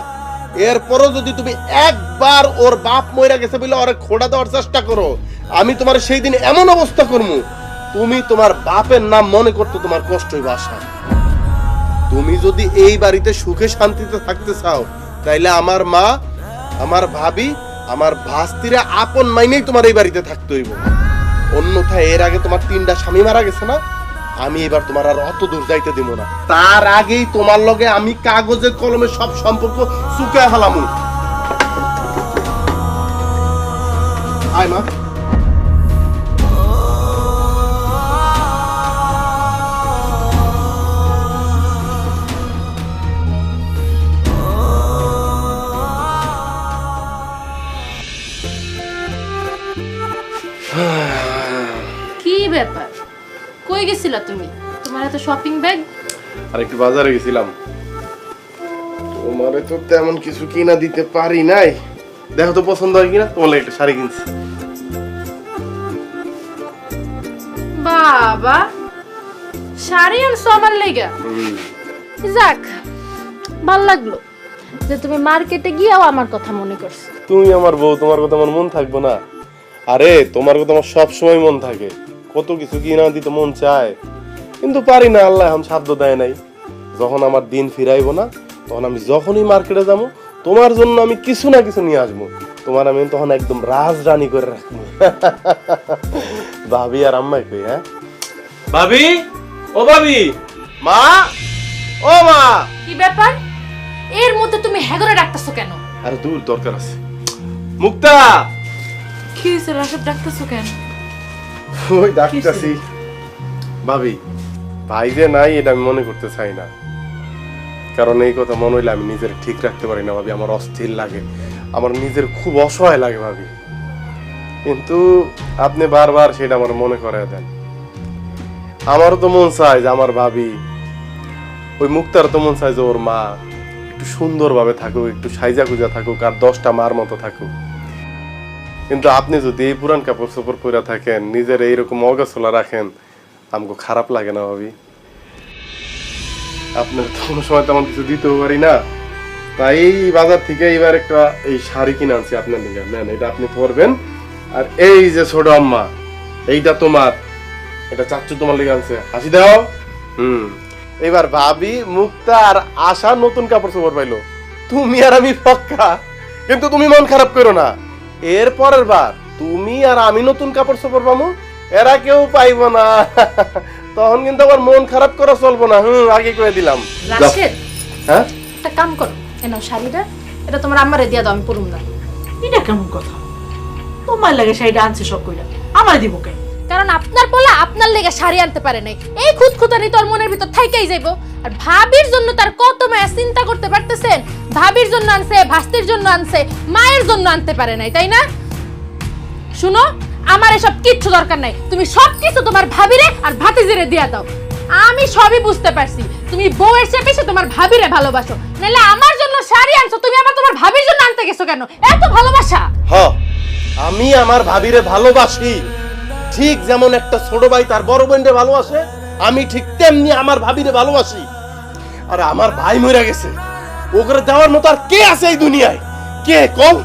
এরপরও যদি তুমি একবার ওর বাপ মইরা গেছে বলে ওরে খোঁড়া দেওয়ার চেষ্টা করো, আমি তোমার সেই দিন এমন অবস্থা করবো, তুমি তোমার বাপের নাম মনে করতে তোমার কষ্ট হইবে আশা। তুমি যদি এই বাড়িতে সুখে শান্তিতে থাকতে চাও, তাইলে আমার মা, আমার ভাবি, আমার ভাস্তিরা আপন মাইনেই তোমার এই বাড়িতে থাকতে হইব। অন্যথায় এর আগে তোমার 3টা স্বামী মারা গেছে না, আমি এবার তোমার আর অত দূর যাইতে দিব না। তার আগেই তোমার লগে আমি কাগজে কলমে সব সম্পর্ক চুকায় হালামু। আয় মা। কি ব্যাপার, কই গেছিলা তুমি? তোমার এত শপিং ব্যাগ? আর একটু বাজারে গেছিলাম, তোমারে তো তেমন কিছু কিনা দিতে পারি নাই। দেখো তো পছন্দ হয় কিনা, তোমার একটা শাড়ি কিনছি। বাবা, শাড়ি আনছো আমার লেগা? যাক, ভাল লাগলো যে তুমি মার্কেটে গিয়েও আমার কথা মনে করছো। তুমি আমার বউ, তোমার কথা আমার মন থাকবো না? আরে তোমার কথা আমার সব সময় মন থাকে, কত কিছু কিনা দিতে মন চায়, কিন্তু পারি না, আল্লাহ এখন সাধ্য দেয় নাই। যখন আমার দিন ফিরাইবো না, তখন আমি যখনই মার্কেটে যাবো, তোমার জন্য আমি কিছু না কিছু নিয়ে আসবো। তোমার আমি তখন একদম রাজরানী করে রাখবো। ভাবি আর আম্মাই কই? হ্যাঁ ভাবি, ও ভাবি, মা, ও মা। কি ব্যাপার, এর মধ্যে তুমি হেগরে ডাকতেছো কেন? আরে দূর, দরকার আছে। মুক্তা, কি হয়েছে রাশেদ, ডাকতেছো কেন? ওই ডাকতেছি। ভাবি, ভাই যে নাই এটা আমি মনে করতে চাই না, কারণ এই কথা মনে হইলে আমি নিজের ঠিক রাখতে পারি না ভাবি। আমার অস্থির লাগে, আমার নিজের খুব অসহায় লাগে ভাবি, কিন্তু আপনি বারবার সেটা আমার মনে করায় দেন। আমারও তো মন চায় যে আমার ভাবি, ওই মুক্তার তো মন চায় যে ওর মা একটু সুন্দরভাবে থাকুক, একটু সাইজা গুজা থাকুক, আর 10টা মার মতো থাকুক। কিন্তু আপনি যদি এই পুরান কাপড় চোপড় পরে থাকেন, নিজের এইরকম অগোছলা রাখেন, আমাকে খারাপ লাগে না ভাবি? আপনার তো কোনো সময় তেমন কিছু দিতেও পারি না, তাই এই বাজার থেকে এবার একটা এই শাড়ি কিনে আনছি আপনার দিকে, নেন, এটা আপনি পরবেন। আর এই যে ছোট আম্মা, এইটা তোমার, এটা চাচ্চু তোমার লেগে আনছে, হাসি দাও। এবার ভাবি, মুক্তা আর আশা নতুন কাপড় চোপড় পাইলো, তুমি আর আমি পক্কা। কিন্তু তুমি মন খারাপ করো না, এর পরের বার তুমি আর আমি নতুন কাপড় চোপড় পাবো, এরা কেউ পাইব না। তখন কিন্তু আমার মন খারাপ করা চলবো না। আগে করে দিলাম। রাশেদ, হ্যাঁ, একটা কাম করো, এনাও শাড়িটা, এটা তোমার আম্মারে দিয়া দাও, আমি পরুম না। এটা কেমন কথা? তোমার লাগে শাড়িটা আনছে সব কইরা, আমার দিব কেন? কারণ আপনার পোলা আপনার লেগে শাড়ি আনতে পারে নাই, এই খুঁতখুঁতানি তোর মনের ভিতর থাইকাই যাইবো। আর ভাবির জন্য তার কত মায়া, চিন্তা করতে পারতেছেন? ভাবির জন্য আনছে, ভাস্তির জন্য আনছে, মায়ের জন্য আনতে পারে নাই, তাই না? শুনো, আমার এসব কিচ্ছু দরকার নাই, তুমি সবকিছু তোমার ভাবিরে আর ভাতিজিরে দিয়া দাও। আমি সবই বুঝতে পারছি, তুমি বউয়ের চেয়ে বেশি তোমার ভাবিরে ভালোবাসো। নাহলে আমার জন্য শাড়ি আনছো, তুমি আবার তোমার ভাবির জন্য আনতে গেছো কেন? এত ভালোবাসা? হ্যাঁ, আমি আমার ভাবিরে ভালোবাসি। ঠিক যেমন একটা ছোট ভাই তার বড় বোনকে ভালোবাসে, আমি ঠিক তেমনি আমার ভাবিরে ভালোবাসি। আর আমার ভাই মরে গেছে, ওকে দেওয়ার মতো আর কে আছে এই দুনিয়ায়? কে কম?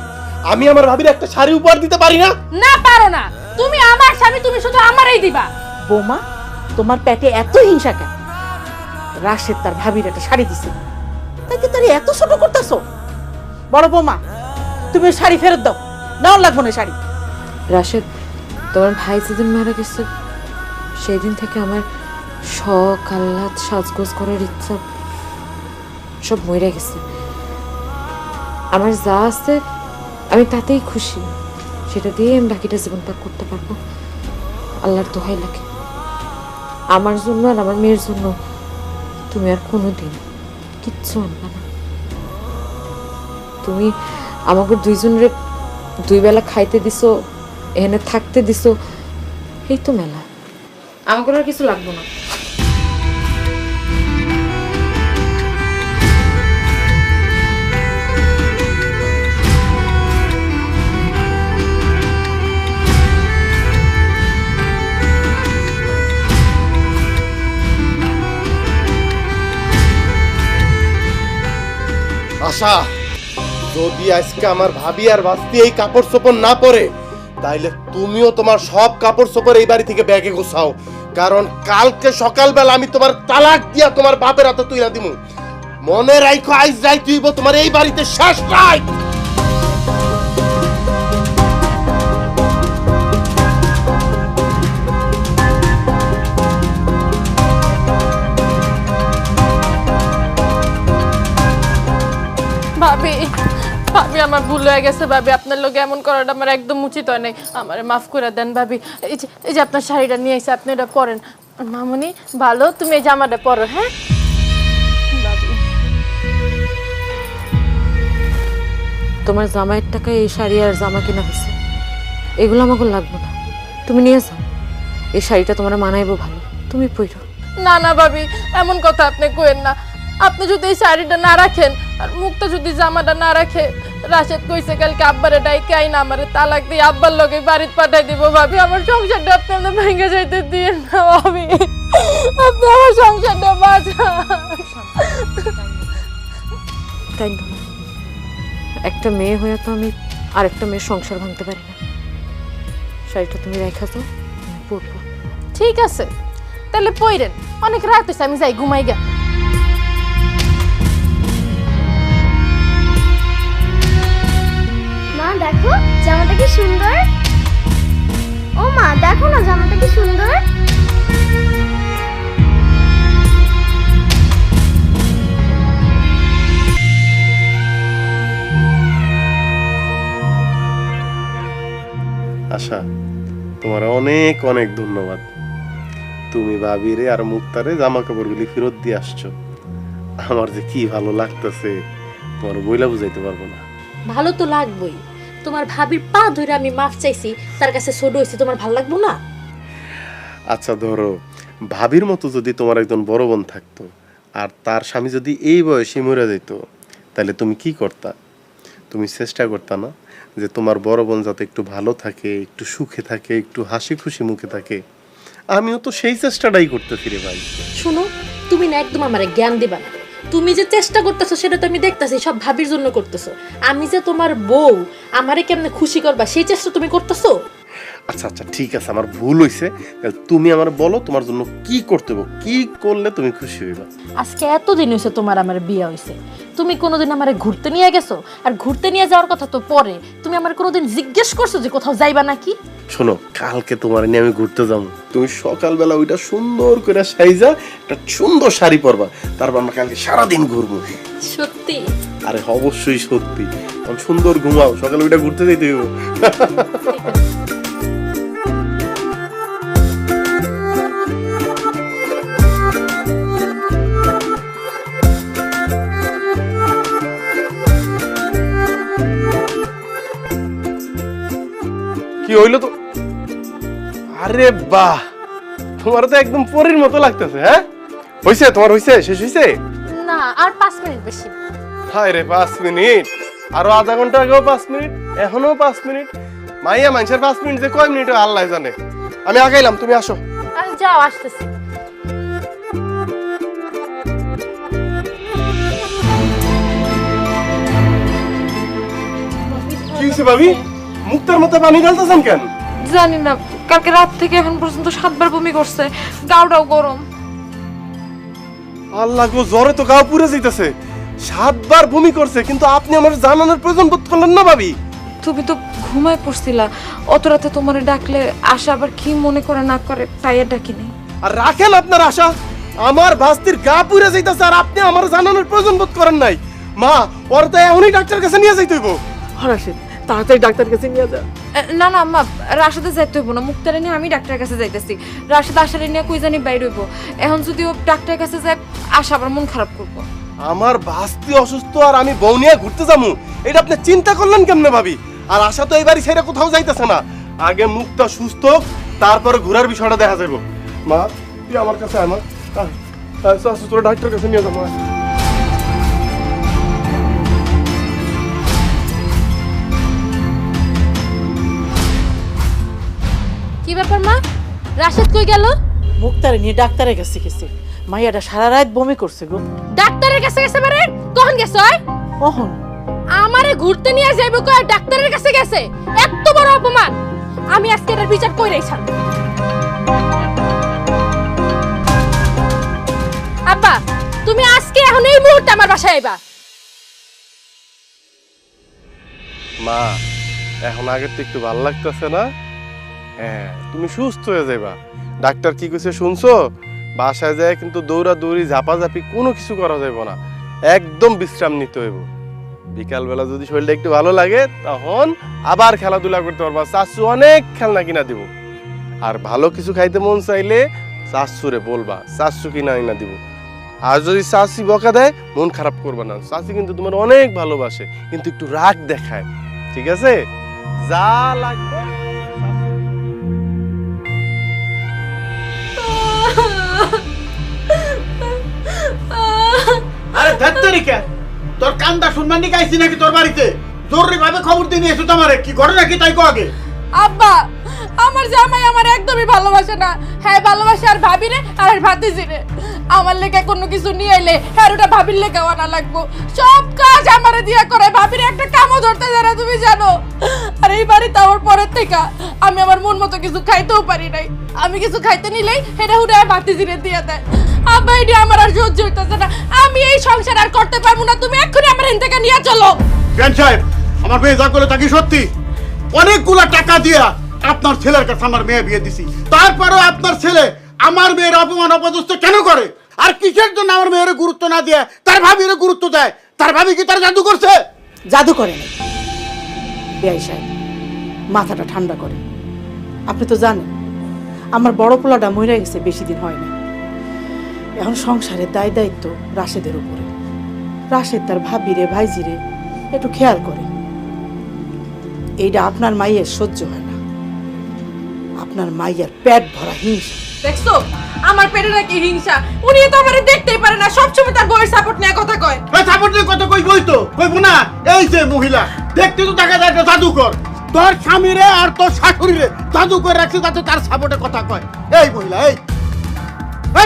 আমি আমার ভাবির একটা শাড়ি উপহার দিতে পারি না? না, পারো না। তুমি আমার স্বামী, তুমি শুধু আমারই দিবা। বৌমা, তোমার পেটে এত হিংসা কেন? রাশেদ তার ভাবির একটা শাড়ি দিছে, তাইতে তার এত ছোট করতেছো? বড় বৌমা, তুমি ওই শাড়ি ফেরত দাও, নাও লাগবো না শাড়ি। রাশেদ, তোমার ভাই যেদিন মারা গেছে সেই দিন থেকে আমার শখ, আহ্লাদ, সাজগোজ করার ইচ্ছা সব মরে গেছে। আমার যা আছে আমি তাতেই খুশি, সেটা দিয়ে আমি বাকিটা জীবন পার করতে পারবো। আল্লাহর দোহাই লাগে, আমার জন্য আর আমার মেয়ের জন্য তুমি আর কোনোদিন কিচ্ছু আনবা না। তুমি আমাকে দুইজনের দুই বেলা খাইতে দিছো, এখানে থাকতে দিছো, এই তো মেলা। আমাকে আর কিছু লাগবে না। আশা, যদি আজকে আমার ভাবি আর ভাস্তি এই কাপড় চোপড় না পরে, তাইলে তুমিও তোমার সব কাপড় চোপড় এই বাড়ি থেকে ব্যাগে গোছাও। কারণ কালকে সকালবেলা আমি তোমার তালাক দিয়া তোমার বাপের হাতে তুইলা দিমু। মনে রাখো, আইজ রাই তুইব তোমার এই বাড়িতে শেষ রাত। ভাবি, ভাবি আমার ভুল হয়ে গেছে ভাবি, আপনার লোকে এমন করাটা আমার একদম উচিত হয় নাই, আমারে মাফ করে দেন ভাবি। এই যে আপনার শাড়িটা নিয়ে এসে আপনি এটা পরেন। মামুনি ভালো, তুমি এই জামাটা পরো। হ্যাঁ ভাবি, তোমার জামাইয়ের টাকায় এই শাড়ি আর জামা কেনা হয়েছে, এগুলো আমাকে লাগবে না, তুমি নিয়ে যাও। এই শাড়িটা তোমার মানাইবো ভালো, তুমি পরো। না না ভাবি, এমন কথা আপনি কইেন না। আপনি যদি এই শাড়িটা না রাখেন আর মুখটা যদি জামাটা না রাখে, রাশেদ কইছে কালকে আব্বারে ডাইকে আইনা আমারে তালাক দিয়ে আব্বার লগে বাড়িতে পাঠাই দিব। ভাবি, আমার সংসারটা আপনি ভেঙে যাইতে দিয়েন না ভাবি, আপনি আমার সংসারটা বাঁচান। তাই না, একটা মেয়ে হয়ে তো আমি আর একটা মেয়ের সংসার ভাঙতে পারি না। শাড়িটা তুমি রেখা তো, আমি পরবো। ঠিক আছে, তাহলে পইরেন, অনেক রাত হয়েছে, আমি যাই ঘুমাই গা। মা দেখো জামাটা কি সুন্দর। ও মা দেখো না জামাটা কি সুন্দর। আশা, তোমার অনেক অনেক ধন্যবাদ। তুমি ভাবিরে আর মুক্তারে জামা কাপড়গুলি ফেরত দিয়ে আসছো। আমার যে কি ভালো লাগতেছে তোমার বইলা বুঝাইতে পারবো না। ভালো তো লাগবেই, তোমার ভাবির পা ধরে আমি মাফ চাইছি, তার কাছে ছোট হইছি, তোমার ভালো লাগবো না? আচ্ছা ধরো, ভাবির মতো যদি তোমার একজন বড় বোন থাকতো আর তার স্বামী যদি এই বয়সে মরে যেত, তাহলে তুমি কি করতা? তুমি চেষ্টা করতা না যে তোমার বড় বোন যাতে একটু ভালো থাকে, একটু সুখে থাকে, একটু হাসি খুশি মুখে থাকে? আমিও তো সেই চেষ্টাটাই করতেছি রে ভাই। শোনো, তুমি না একদম আমারে জ্ঞান দিবা না। তুমি যে চেষ্টা করতেছো সেটা তো আমি দেখতেছি, সব ভাবির জন্য করতেছো। আমি যে তোমার বউ, আমারে কেমনে খুশি করবা সেই চেষ্টা তুমি করতেছো। আচ্ছা আচ্ছা ঠিক আছে, আমার ভুল হইছে। তাহলে তুমি আমার বলো তোমার জন্য কি করতে হবে, কি করলে তুমি খুশি হইবা? আজকে এতদিন হয়েছে তোমার আমার বিয়ে হয়েছে, তুমি কোনোদিন আমারে ঘুরতে নিয়ে গেছো? আর ঘুরতে নিয়ে যাওয়ার কথা তো পরে, তুমি আমার কোনোদিন জিজ্ঞেস করছো যে কোথাও যাইবা নাকি? শোনো, কালকে তোমার নিয়ে আমি ঘুরতে যাবো, তুমি সকালবেলা ওইটা সুন্দর করে সাইজা একটা সুন্দর শাড়ি পরবা, তারপর আমরা কালকে সারাদিন ঘুরবো। সত্যি? আরে অবশ্যই সত্যি। আমি সুন্দর ঘুমাও, সকালে ওইটা ঘুরতে যেতে হইব। কি হইলো তো? আরে বাহ, তোমার তো একদম পরীর মতো লাগতেছে। হ্যাঁ হইছে, তোমার হইছে, শেষ হইছে? না, আর 5 মিনিট বেশি। হায় রে 5 মিনিট, আরো আধা ঘন্টা আগেও 5 মিনিট, এখনো 5 মিনিট। মাইয়া মানুষের 5 মিনিট যে কয় মিনিট আল্লাহ জানে। আমি আগাইলাম, তুমি আসো। আর যাও, আসতেছি। কি হইছে ভাবি, মুক্তার মতো পানি ঢালতেছেন কেন? জানি না, কালকে রাত থেকে এখন পর্যন্ত 7 বার বমি করছে, গাওটাও গরম। আল্লাহ গো, জ্বরে তো গাও পুড়ে যাইতেছে। 7 বার বমি করছে, কিন্তু আপনি আমার জানানোর প্রয়োজন বোধ করলেন না ভাবি। তুমি তো ঘুমায় পড়ছিলা, অত রাতে তোমারে ডাকলে আশা আবার কি মনে করে না করে, তাই আর ডাকিনি। আর রাখেন আপনার আশা, আমার ভাস্তির গা পুড়ে যাইতেছে আর আপনি আমার জানানোর প্রয়োজন বোধ করেন নাই। মা, ওর তো এখনই ডাক্তার কাছে নিয়ে যাইতে হইব। রাশেদ, তাড়াতাড়ি ডাক্তার কাছে নিয়ে যা। না না আম্মা, রাশেদে যাইতে হইব না, মুক্তারে নিয়ে আমি ডাক্তারের কাছে যাইতেছি। রাশেদ আশারে নিয়ে কই জানি বাইরে হইব, এখন যদি ও ডাক্তারের কাছে যায় আশা আবার মন খারাপ করবো। আমার ভাস্তি অসুস্থ আর আমি বউ নিয়ে ঘুরতে যাবো, এটা আপনি চিন্তা করলেন কেমনে ভাবি? আর আশা তো এইবারই ছেড়ে কোথাও যাইতেছে না। আগে মুক্তা সুস্থ, তারপরে ঘোরার বিষয়টা দেখা যাইব। মা, তুই আমার কাছে আয়। মা, তোর ডাক্তার কাছে নিয়ে যাবো। কি ব্যাপার মা, রাশেদ কই গেল? মুক্তারে নিয়ে ডাক্তারের কাছে গেছে, মাইয়াটা সারা রাত বমি করছে গো। ডাক্তারের কাছে গেছে মানে? কখন গেছে? কখন? আমারে ঘুরতে নিয়ে যাইবো কই, ডাক্তারের কাছে গেছে? এত বড় অপমান! আমি আজকে এর বিচার কইরাই ছাড়ব। আব্বা, তুমি আজকে এখন এই মুহূর্তে আমার বাসায় আইবা। মা, এখন আগের তো একটু ভালো লাগতেছে না? হ্যাঁ, তুমি সুস্থ হয়ে যাইবা। ডাক্তার কি কইছে শুনছো? বাসায় যায় কিন্তু দৌড়াদৌড়ি ঝাপাঝাপি কোনো কিছু করা যাইব না, একদম বিশ্রাম নিতে হইব। বিকালবেলা যদি শরীরটা একটু ভালো লাগে তখন আবার খেলাধুলা করতে পারবা। চাচু অনেক খেলনা কিনা দিব। আর ভালো কিছু খাইতে মন চাইলে চাচুরে বলবা, চাচু কিনা কিনা দিব। আর যদি চাচি বকা দেয় মন খারাপ করবা না, চাচি কিন্তু তোমার অনেক ভালোবাসে, কিন্তু একটু রাগ দেখায়। ঠিক আছে? যা লাগবে। আরে ধাত্তারিকা, তোর কান্দা শুনবার নি গাইছি নাকি তোর বাড়িতে? জরুরি ভাবে খবর দিয়ে নিয়েছো তোমারে, কি ঘটনা কি তাই কো আগে। আব্বা, আমার জামাই আমার একদমই ভালোবাসে না। হ্যাঁ ভালোবাসে আর ভাবিরে আর ভাতিজিরে। আমার লেগে কোনো কিছু নিয়ে এলে হ্যাঁ ওটা ভাবির লেগে আনা লাগবো। সব কাজ আমারে দিয়া করে, ভাবির একটা কামও ধরতে জানা তুমি জানো। আর এই বাড়িতে আমার পরের থেকে আমি আমার মন মতো কিছু খাইতেও পারি নাই। আমি কিছু খাইতে নিলেই হেটা হুটা ভাতিজিরে দিয়ে দেয়। আব্বা, এটা আমার আর সহ্য হইতেছে না, আমি এই সংসার আর করতে পারবো না। তুমি এক্ষুনি আমার এখান থেকে নিয়ে চলো। জ্ঞান সাহেব, আমার মেয়ে যা করে তা কি সত্যি? অনেকগুলা টাকা দিয়া আপনার ছেলের কাছে আমার মেয়ে বিয়ে দিছি, তারপরেও আপনার ছেলে আমার মেয়ের অপমান অপদস্থ কেন করে? আর কিসের জন্য আমার মেয়ের গুরুত্ব না দিয়ে তার ভাবির গুরুত্ব দেয়? তার ভাবি কি তার জাদু করছে? জাদু করে নাই বিআই সাহেব, মাথাটা ঠান্ডা করে। আপনি তো জানেন আমার বড় পোলাটা মরে গেছে, বেশি দিন হয় না। এখন সংসারের দায় দায়িত্ব রাশেদের উপরে। রাশেদ তার ভাবিরে ভাইজিরে একটু খেয়াল করে। এইটা আপনার মাইয়ের সহ্য হয় না। আপনার মাইয়ের পেট ভরা হিংসা। দেখছো আমার পেটে নাকি হিংসা? উনি তো আমারে দেখতেই পারে না, সবসময় তার বউয়ের সাপোর্ট নিয়ে কথা কয়। এই সাপোর্ট নিয়ে কথা কইবই তো, কইবো না? এই যে মহিলা দেখতে তো দেখা যায় একটা জাদুকর, তোর স্বামীরে আর তোর শাশুড়িরে জাদু করে রাখছে যাতে তার সাপোর্টে কথা কয়। এই মহিলা, এই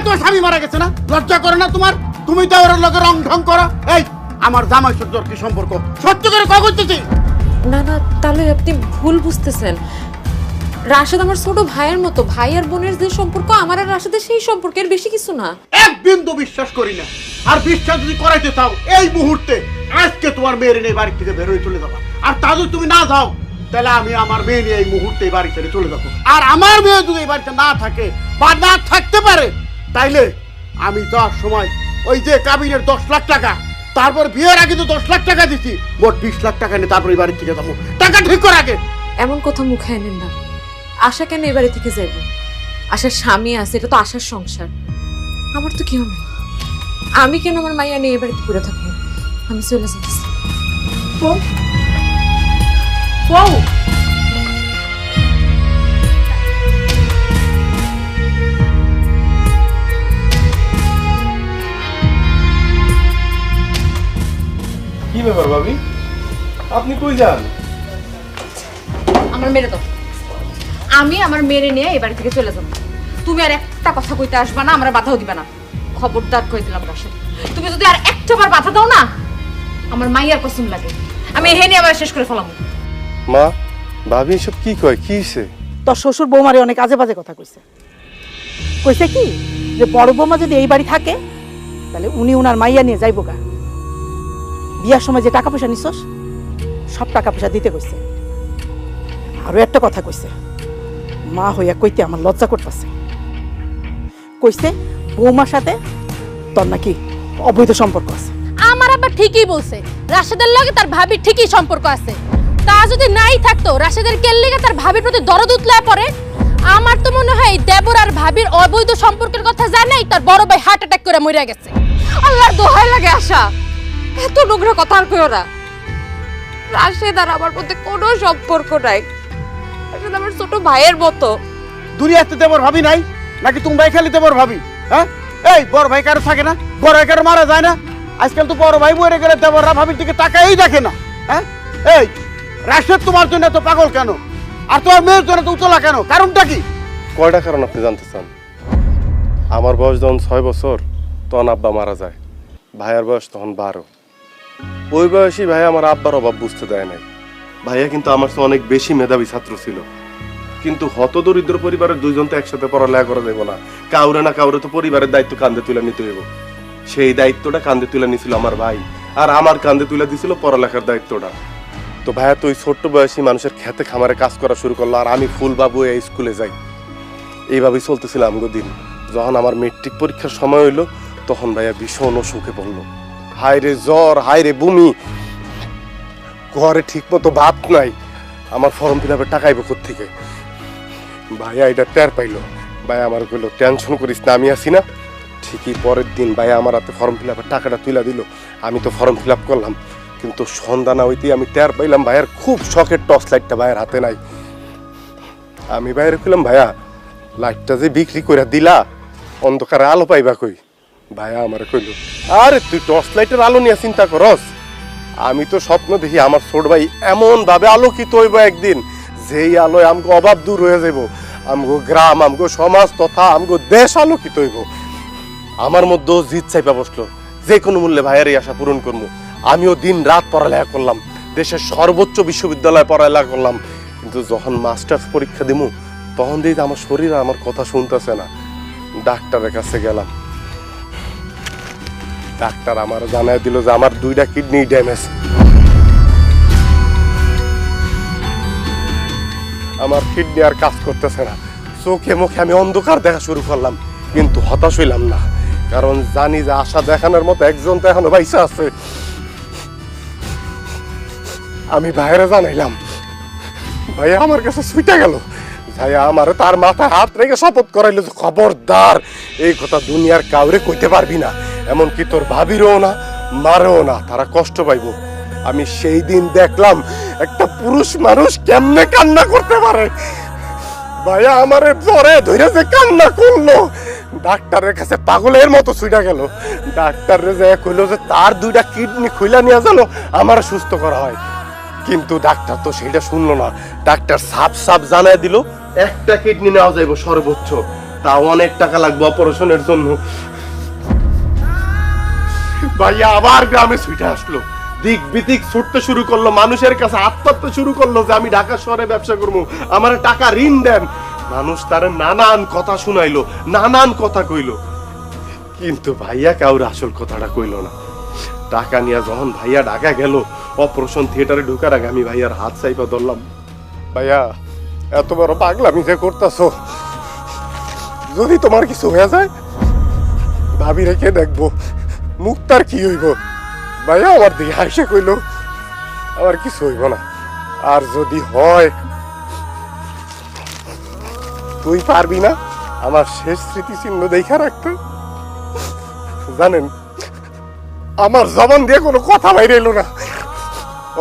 তোর স্বামী মারা গেছে না, লজ্জা করে না তোমার? তুমি তো ওর লগে রং ঢং করো। এই আমার জামাই সহ্যর কি সম্পর্ক? সহ্য করে কখন করতেছি? না না, তাহলে আপনি ভুল বুঝতেছেন। রাশেদ আমার ছোট ভাইয়ের মতো, ভাই আর বোনের যে সম্পর্ক আমার আর রাশেদের সেই সম্পর্কের বেশি কিছু না। এক বিন্দু বিশ্বাস করি না। আর বিশ্বাস যদি করাইতে চাও এই মুহূর্তে আজকে তোমার মেয়ের নিয়ে বাড়ি থেকে বের হয়ে চলে যাবা। আর তা যদি তুমি না যাও তাহলে আমি আমার মেয়ে নিয়ে এই মুহূর্তে এই বাড়ি ছেড়ে চলে যাবো। আর আমার মেয়ে যদি এই বাড়িতে না থাকে বা না থাকতে পারে তাইলে আমি যাওয়ার সময় ওই যে কাবিনের 10 লাখ টাকা, তারপর বিয়ের আগে তো 10 লাখ টাকা দিচ্ছি, মোট 20 লাখ টাকা নিয়ে তারপর এই বাড়ি থেকে যাবো। টাকা ঠিক করে আগে। এমন কথা মুখে আনেন না। আশা কেন এই বাড়ি থেকে যাইব? আশার স্বামী আছে, এটা তো আশার সংসার। আমার তো কেউ নেই। আমি কেন আমার মাইয়া নিয়ে এই বাড়িতে পড়ে থাকবো? আমি চলে যাচ্ছি। কি ব্যাপার ভাবি, আপনি কই যান? আমার মেরে দাও। আমি আমার মেরে নিয়ে এই বাড়ি থেকে চলে যাবো। তুমি আর একটা কথা কইতে আসবা না, আমরা বাধাও দিবা না। খবরদার কই দিলাম রাশেদ, তুমি যদি আর একটাবার বাধা দাও না, আমার মাইয়ার কসম লাগে আমি এখানে আবার শেষ করে ফেলাম। মা, ভাবি এসব কি কয়? কি হইছে? তোর শ্বশুর বৌমারে অনেক আজে বাজে কথা কইছে। কইছে কি যে বড় বৌমা যদি এই বাড়ি থাকে তাহলে উনি উনার মাইয়া নিয়ে যাইব গা। বিয়ার সময় যে টাকা পয়সা নিছস সব টাকা পয়সা দিতে কইছে। আরো একটা কথা কইছে, মা হইয়া কইতে আমার লজ্জা করতেছে। কইছে বৌমার সাথে তোর নাকি অবৈধ সম্পর্ক আছে। আমার আবার ঠিকই বলছে, রাশেদের লগে তার ভাবির ঠিকই সম্পর্ক আছে। তা যদি নাই থাকতো, রাশেদের কেল্লিগে তার ভাবির প্রতি দরদ উতলায় পড়ে। আমার তো মনে হয় দেবর আর ভাবির অবৈধ সম্পর্কের কথা জানাই তার বড় ভাই হার্ট অ্যাটাক করে মরে গেছে। আল্লাহর দোহাই লাগে আশা, এত নোংরা কথা আর কইও না। রাশেদ আর আমার মধ্যে কোনো সম্পর্ক নাই। রাশেদ আমার ছোট ভাইয়ের মতো। দুনিয়াতে দেবর ভাবি নাই নাকি তোমরাই খালি দেবর ভাবি? হ্যাঁ, এই বড় ভাই কারো থাকে না? বড় ভাই কারো মারা যায় না? আজকাল তো বড় ভাই মরে গেলে দেবররা ভাবির দিকে তাকাই দেখে না। হ্যাঁ, এই রাশেদ তোমার জন্য এত পাগল কেন? আর তোমার মেয়ের জন্য তো উতলা কেন? কারণটা কি? কয়টা কারণ আপনি জানতে চান? আমার বয়স যখন 6 বছর তখন আব্বা মারা যায়, ভাইয়ার বয়স তখন 12। ওই বয়সী ভাই আমার আব্বার অভাব বুঝতে দেয় নাই। ভাইয়া কিন্তু আমার চেয়ে অনেক বেশি মেধাবী ছাত্র ছিল, কিন্তু হতদরিদ্র পরিবারের দুইজন তো একসাথে পড়ালেখা করা যাবে না। কাউরে না কাউরে তো পরিবারের দায়িত্ব কাঁধে তুলে নিতে হইব। সেই দায়িত্বটা কাঁধে তুলে নিছিল আমার ভাই, আর আমার কাঁধে তুলে দিছিল পড়ালেখার দায়িত্বটা। তো ভাইয়া তো ওই ছোট্ট বয়সী মানুষের খেতে খামারে কাজ করা শুরু করলো, আর আমি ফুলবাবু এই স্কুলে যাই। এইভাবেই চলতেছিল আমগো দিন। যখন আমার মেট্রিক পরীক্ষার সময় হইলো তখন ভাইয়া ভীষণ অসুখে পড়লো। হায়রে জ্বর, হায়রে বমি, ঘরে ঠিক মতো ভাত নাই। আমার ফর্ম ফিল আপের টাকা আইব কোত্থেকে? ভাইয়া এটা টের পাইলো। ভাইয়া আমার কইলো টেনশন করিস না, আমি আছি না। ঠিকই পরের দিন ভাইয়া আমার হাতে ফর্ম ফিল আপের টাকাটা তুলে দিল। আমি তো ফর্ম ফিল আপ করলাম, কিন্তু সন্ধ্যা না হইতেই আমি টের পাইলাম ভাইয়ার খুব শখের টর্চ লাইটটা ভাইয়ের হাতে নাই। আমি বাইরে কইলাম, ভাইয়া লাইটটা যে বিক্রি করে দিলা অন্ধকারে আলো পাইবা কই? ভাইয়া আমার কইল, আরে তুই টর্চ লাইটের আলো নিয়ে চিন্তা করস? আমি তো স্বপ্ন দেখি আমার ছোট ভাই এমন ভাবে আলোকিত হইব একদিন, যেই আলোয় আমগো অভাব দূর হয়ে যাইব, আমগো গ্রাম, আমগো সমাজ তথা আমগো দেশ আলোকিত হইব। আমার মধ্যেও জিদ চাইপা বসলো, যে কোনো মূল্যে ভাইয়ের এই আশা পূরণ করবো। আমিও দিন রাত পড়ালেখা করলাম, দেশের সর্বোচ্চ বিশ্ববিদ্যালয়ে পড়ালেখা করলাম, কিন্তু যখন মাস্টার্স পরীক্ষা দিমু তখন দেখি আমার শরীর আমার কথা শুনতেছে না। ডাক্তারের কাছে গেলাম, ডাক্তার আমার জানাই দিল যে আমার 2টা কিডনি ড্যামেজ। আমার কিডনি আর কাজ করতেছে না। চোখে মুখে আমি অন্ধকার দেখা শুরু করলাম, কিন্তু হতাশ হইলাম না, কারণ জানি যে আশা দেখানোর মতো একজন তো এখনো বাইসা আছে। আমি ভাইয়েরা জানাইলাম, ভাইয়া আমার কাছে ছুটে গেল। ভাইয়া আমার তার মাথায় হাত রেখে শপথ করাইলো যে খবরদার এই কথা দুনিয়ার কাউরে কইতে পারবি না, এমনকি তোর ভাবিরও না, মারেও না, তারা কষ্ট পাইব। আমি সেই দিন দেখলাম একটা পুরুষ মানুষ কেমনে কান্না করতে পারে। ভাইয়া আমারে জ্বরে ধরে যে কান্না করলো, ডাক্তারের কাছে পাগলের মতো ছুটে গেল। ডাক্তারে যে কইলো যে তার 2টা কিডনি খুইলা নিয়ে গেল আমার সুস্থ করা হয়, কিন্তু ডাক্তার তো সেটা শুনলো না। ডাক্তার সাপ সাপ জানায় দিল একটা কিডনি নেওয়া যাইব সর্বোচ্চ, তাও অনেক টাকা লাগবে অপারেশনের জন্য। ভাইয়া আবার গ্রামে ছুটে আসলো, দিক বিদিক ছুটতে শুরু করলো, মানুষের কাছে আত্মহত্যা শুরু করলো যে আমি ঢাকা শহরে ব্যবসা করবো, আমার টাকা ঋণ দেন। মানুষ তার নানান কথা শুনাইলো, নানান কথা কইলো, কিন্তু ভাইয়া কাউর আসল কথাটা কইলো না। টাকা নিয়ে যখন ভাইয়া ঢাকা গেল, অপারেশন থিয়েটারে ঢুকার আগে আমি ভাইয়ার হাত চাইপা ধরলাম, ভাইয়া এত বড় পাগলামি যে করতেছো, যদি তোমার কিছু হয়ে যায় ভাবি রেখে দেখবো, মুক্তার কি হইব? ভাইয়া আমার দিকে হাসে কইল, আমার কিছু হইব না, আর যদি হয় তুই পারবি না আমার শেষ স্মৃতিচিহ্ন দেখা রাখতে? জানেন, আমার জবান দিয়ে কোনো কথা বাইরে এলো না।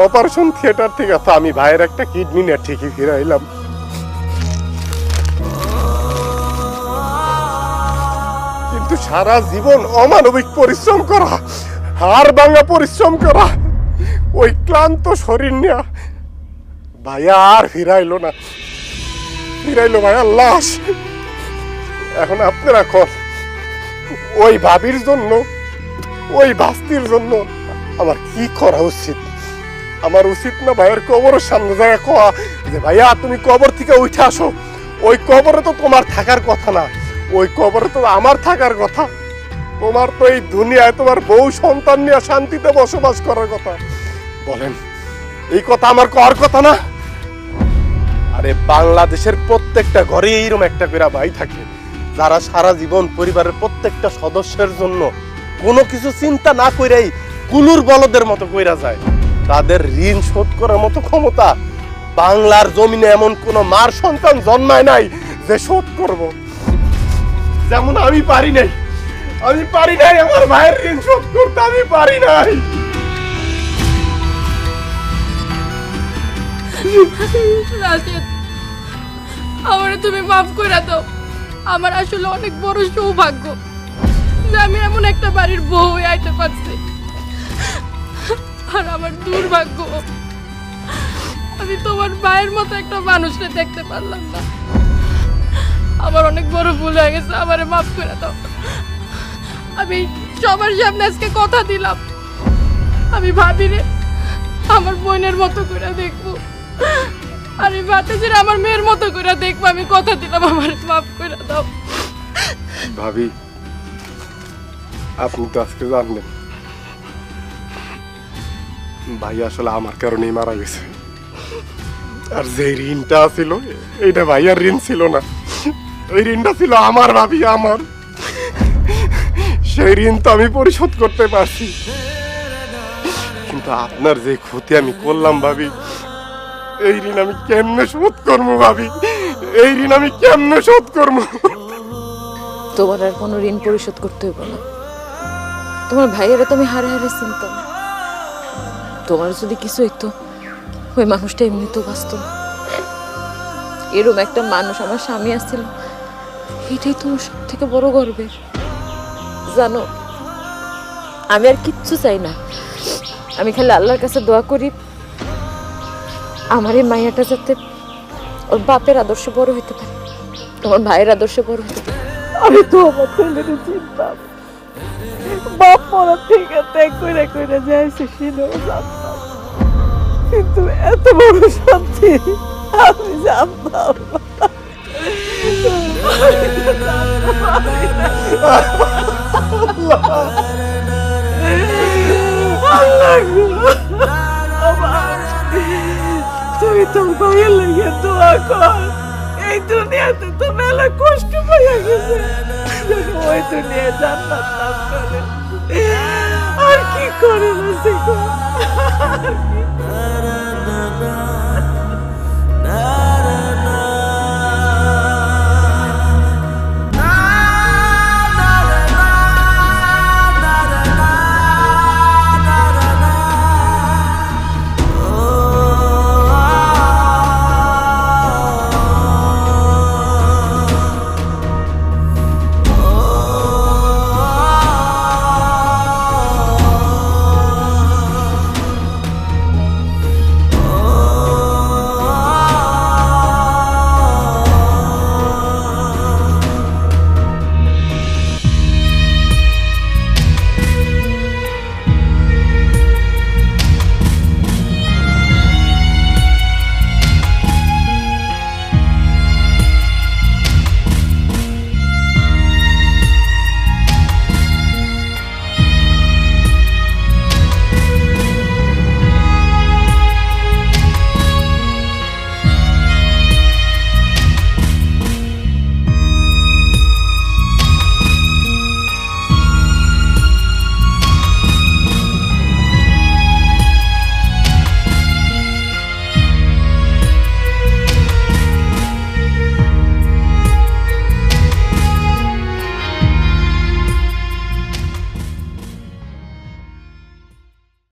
অপারেশন থিয়েটার থেকে তো আমি ভাইয়ের একটা কিডনি নিয়ে ঠিকই ফিরে এলাম। কিন্তু সারা জীবন অমানবিক পরিশ্রম করা, হাড় ভাঙা পরিশ্রম করা, ওই ক্লান্ত শরীর নিয়ে ভাইয়া আর ফিরাইলো না, ফিরাইলো ভাইয়ার লাশ। এখন আপনারা কর, ওই ভাবির জন্য, ওই বাস্তির জন্য আমার কি করা উচিত? আমার উচিত না ভাইয়ের কবরের সামনে জায়গা কোয়া যে ভাইয়া তুমি কবর থেকে উঠে আসো? ওই কবরে তো তোমার থাকার কথা না, ওই কবরে তো আমার থাকার কথা। তোমার তো এই দুনিয়ায় তোমার বউ সন্তান নিয়ে শান্তিতে বসবাস করার কথা। বলেন, এই কথা আমার কর কথা না? আরে বাংলাদেশের প্রত্যেকটা ঘরে এইরকম একটা করে ভাই থাকে, যারা সারা জীবন পরিবারের প্রত্যেকটা সদস্যের জন্য কোনো কিছু চিন্তা না কইরাই কুলুর বলদের মতো কইরা যায়। তাদের ঋণ শোধ করার মতো ক্ষমতা বাংলার জমিনে এমন কোন মার সন্তান জন্মায় নাই যে শোধ করব। যেমন আমি পারি নাই, আমি পারি নাই আমার ভাইয়ের ঋণ শোধ করতে, আমি পারি নাই। রাশেদ, আমারে তুমি মাফ করে দাও। আমার আসলে অনেক বড় সৌভাগ্য যে আমি এমন একটা বাড়ির বউ হয়ে আইতে পারছি, আর আমার দুর্ভাগ্য আমি তোমার ভাইয়ের মতো একটা মানুষকে দেখতে পারলাম না। আমার অনেক বড় ভুল হয়ে গেছে, আমারে মাফ করে দাও। আমি সবার সামনে আজকে কথা দিলাম, আমি ভাবিরে আমার বোনের মতো করে দেখবো, আর এই বাতাসের আমার মেয়ের মতো করে দেখবো। আমি কথা দিলাম, আমার মাফ করে দাও। ভাবি, আপনি তো আজকে জানলেন ভাই আসলে আমার কারণেই মারা গেছে, আর যে ঋণটা ছিল এইটা ভাইয়ার ঋণ ছিল না, ওই ঋণটা ছিল আমার। ভাবি, আমার সেই ঋণ তো আমি পরিশোধ করতে পারছি, কিন্তু আপনার যে ক্ষতি আমি করলাম ভাবি, এই ঋণ আমি কেমনে শোধ করবো? ভাবি, এই ঋণ আমি কেমনে শোধ করবো? তোমার আর কোনো ঋণ পরিশোধ করতে হইব না। তোমার ভাইয়েরা তো আমি হারে হারে চিনতাম। তোমার যদি কিছু হইতো, ওই মানুষটা এমনিতেও বাঁচত না। এরকম একটা মানুষ আমার স্বামী আসছিল, এটাই তোমার সব থেকে বড় গর্বের। জানো, আমি আর কিচ্ছু চাই না, আমি খালি আল্লাহর কাছে দোয়া করি আমার এই মাইয়াটা যাতে ওর বাপের আদর্শে বড় হইতে পারে, তোমার ভাইয়ের আদর্শে বড় হইতে পারে। আমি তো আমার ছেলের চিন্তাম, বাপ মরার থেকে ত্যাগ করে করে যাইছে সেটাও জানতাম, কিন্তু এত বড় শান্তি আমি জানতাম তুই তো ভাইয়ের লেগে দোয়া কর। এই দুনিয়াতে তো মেলা কষ্ট পাইয়া গেছে, ওই দুনিয়া জান্নাত লাভ করে আর কি করে না।